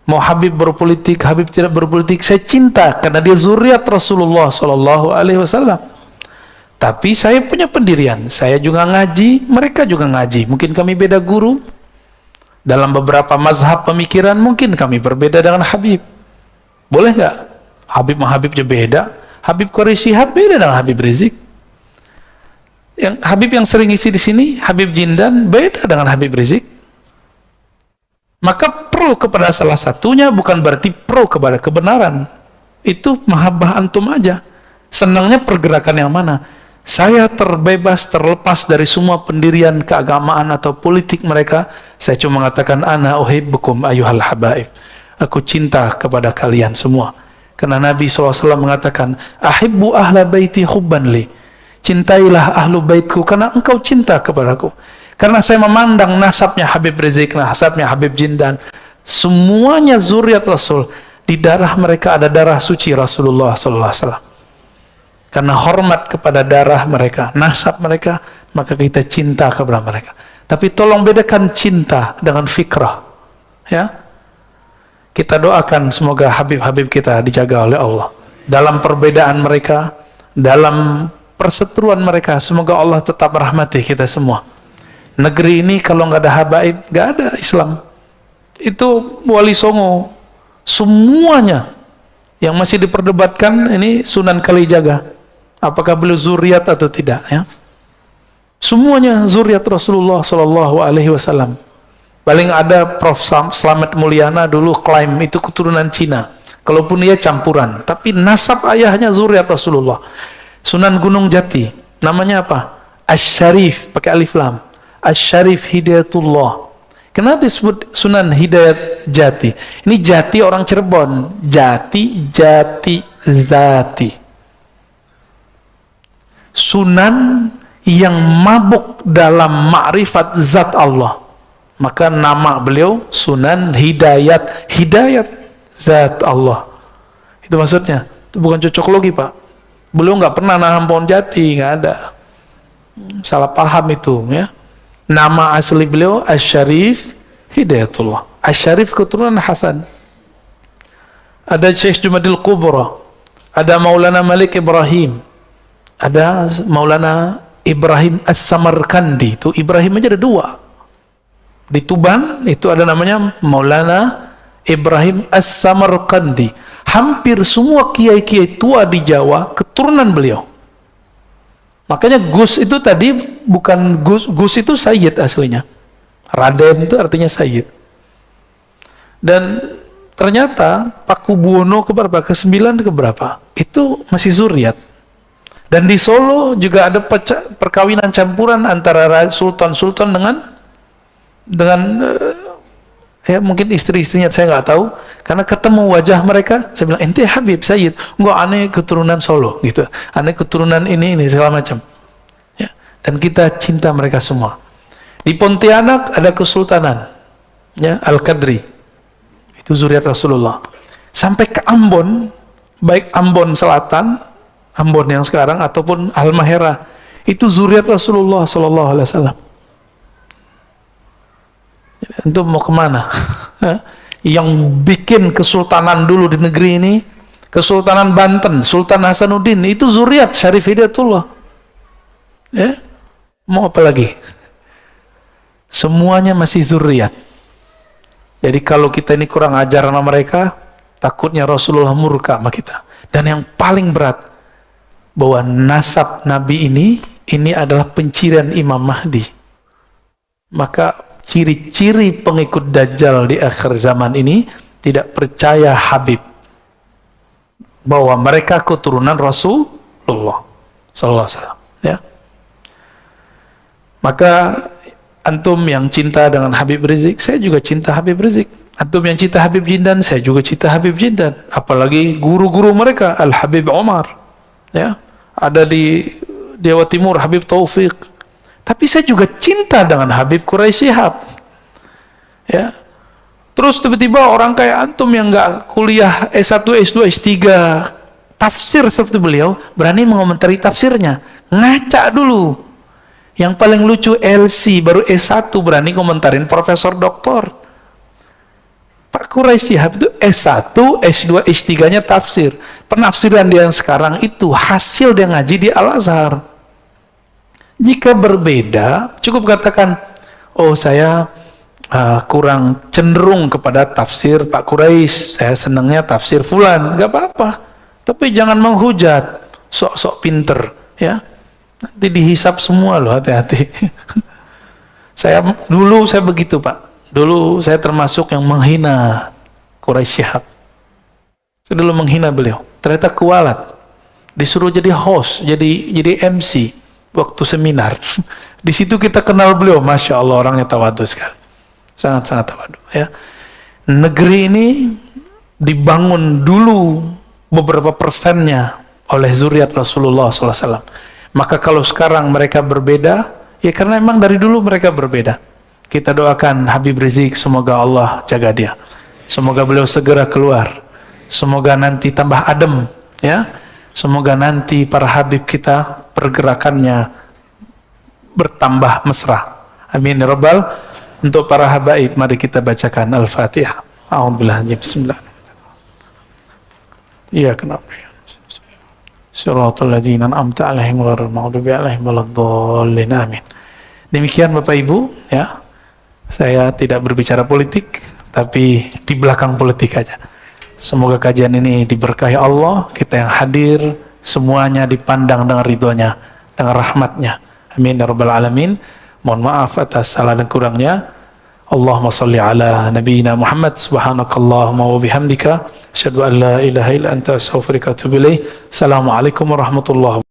Mau Habib berpolitik, Habib tidak berpolitik, saya cinta karena dia zuriat Rasulullah Sallallahu Alaihi Wasallam. Tapi saya punya pendirian, saya juga ngaji, mereka juga ngaji. Mungkin kami beda guru. Dalam beberapa mazhab pemikiran mungkin kami berbeda dengan Habib. Boleh nggak? Habib sama Habibnya beda. Habib Quraisy Shihab beda dengan Habib Rizik. Yang Habib yang sering isi di sini, Habib Jindan beda dengan Habib Rizik. Maka pro kepada salah satunya bukan berarti pro kepada kebenaran. Itu mahabbah antum aja. Senangnya pergerakan yang mana? Saya terbebas, terlepas dari semua pendirian keagamaan atau politik mereka. Saya cuma mengatakan, ana uhibbukum ayyuhal habaib. Aku cinta kepada kalian semua. Karena Nabi SAW mengatakan, ahibbu ahla baiti hubban li. Cintailah ahlu baitku karena engkau cinta kepadaku. Karena saya memandang nasabnya Habib Rizik, nasabnya Habib Jindan, semuanya zuriat Rasul. Di darah mereka ada darah suci Rasulullah SAW. Karena hormat kepada darah mereka, nasab mereka, maka kita cinta kepada mereka. Tapi tolong bedakan cinta dengan fikrah. Ya, kita doakan semoga Habib-Habib kita dijaga oleh Allah. Dalam perbedaan mereka, dalam perseteruan mereka, semoga Allah tetap merahmati kita semua. Negeri ini kalau nggak ada habaib, nggak ada Islam. Itu Wali Songo, semuanya yang masih diperdebatkan ini Sunan Kalijaga. Apakah beliau zuriat atau tidak? Ya, semuanya zuriat Rasulullah Sallallahu Alaihi Wasallam. Paling ada Prof. Slamet Mulyana dulu klaim itu keturunan Cina. Kalaupun dia campuran, tapi nasab ayahnya zuriat Rasulullah. Sunan Gunung Jati, namanya apa? Asy-Syarif, pakai alif lam. Asy-Syarif Hidayatullah. Kenapa disebut Sunan Hidayat Jati? Ini Jati orang Cirebon. Jati, Zati. Sunan yang mabuk dalam ma'rifat zat Allah, maka nama beliau Sunan Hidayat, hidayat zat Allah. Itu maksudnya. Itu bukan cocok logi, Pak. Beliau nggak pernah nanam pohon jati, nggak ada. Salah paham itu, ya. Nama asli beliau Asy-Syarif Hidayatullah. Asy-Syarif keturunan Hasan. Ada Syekh Jumadil Kubra, ada Maulana Malik Ibrahim, ada Maulana Ibrahim As-Samarkandi. Itu Ibrahim aja ada dua. Di Tuban itu ada namanya Maulana Ibrahim As-Samarkandi. Hampir semua kiai-kiai tua di Jawa keturunan beliau. Makanya Gus itu tadi bukan Gus itu Sayyid aslinya. Raden itu artinya Sayyid. Dan ternyata Paku Buwono ke-9 keberapa? Itu masih zuriat. Dan di Solo juga ada perkawinan campuran antara sultan-sultan dengan ya mungkin istri-istrinya, saya nggak tahu. Karena ketemu wajah mereka, saya bilang, ente Habib Sayyid, enggak, aneh keturunan Solo gitu, aneh keturunan ini segala macam. Ya. Dan kita cinta mereka semua. Di Pontianak ada kesultanan, ya, Al-Qadri, itu zuriat Rasulullah. Sampai ke Ambon, baik Ambon Selatan, Ambon yang sekarang ataupun Halmahera, itu zuriat Rasulullah Sallallahu Alaihi Wasallam. Untuk mau kemana? Yang bikin kesultanan dulu di negeri ini, Kesultanan Banten, Sultan Hasanuddin, itu zuriat Syarif Hidayatullah. Ya, mau apa lagi? Semuanya masih zuriat. Jadi kalau kita ini kurang ajar sama mereka, takutnya Rasulullah murka sama kita. Dan yang paling berat, bahwa nasab Nabi ini adalah pencirian Imam Mahdi. Maka ciri-ciri pengikut Dajjal di akhir zaman ini tidak percaya Habib, bahwa mereka keturunan Rasulullah Sallallahu Alaihi Wasallam. Ya. Maka Antum yang cinta dengan Habib Rizik, saya juga cinta Habib Rizik. Antum yang cinta Habib Jindan, saya juga cinta Habib Jindan. Apalagi guru-guru mereka, Al-Habib Omar, ya, ada di Jawa Timur, Habib Taufik. Tapi saya juga cinta dengan Habib Quraisy Shihab, ya. Terus tiba-tiba orang kayak antum yang nggak kuliah S1, S2, S3 tafsir seperti beliau, berani mengomentari tafsirnya. Ngaca dulu. Yang paling lucu LC, baru S1 berani komentarin profesor doktor. Pak Quraisy Shihab itu S1, S2, S3-nya tafsir. Penafsiran dia yang sekarang itu hasil dia ngaji di Al-Azhar. Jika berbeda, cukup katakan, oh saya kurang cenderung kepada tafsir Pak Quraisy, saya senangnya tafsir fulan, nggak apa-apa. Tapi jangan menghujat, sok-sok pinter, ya. Nanti dihisap semua loh, hati-hati. Dulu saya begitu, Pak. Dulu saya termasuk yang menghina Quraisy Shihab. Saya dulu menghina beliau. Ternyata kualat. Disuruh jadi host, jadi MC waktu seminar. Di situ kita kenal beliau, Masya Allah, orangnya tawadhu sekali. Sangat-sangat tawadhu, ya. Negeri ini dibangun dulu beberapa persennya oleh zuriat Rasulullah SAW. Maka kalau sekarang mereka berbeda, ya karena memang dari dulu mereka berbeda. Kita doakan Habib Rizik, semoga Allah jaga dia. Semoga beliau segera keluar. Semoga nanti tambah adem, ya. Semoga nanti para Habib kita pergerakannya bertambah mesra. Amin ya Rabbal. Untuk para habaib, mari kita bacakan Al-Fatihah. A'udzubillahi bismillah. Iya, kenapa? Siratal ladzina an'amta 'alaihim ghairil maghdubi 'alaihim waladdallin. Amin. Demikian Bapak Ibu, ya. Saya tidak berbicara politik, tapi di belakang politik aja. Semoga kajian ini diberkahi Allah, kita yang hadir semuanya dipandang dengan ridhonya, dengan rahmatnya. Amin ya rabbal alamin. Mohon maaf atas salah dan kurangnya. Allahumma salli ala nabiyyina Muhammad, subhanakallahumma wa bihamdika, asyhadu an la ilaha illa anta astaghfiruka wa atubu ilaik. Assalamualaikum warahmatullahi wabarakatuh.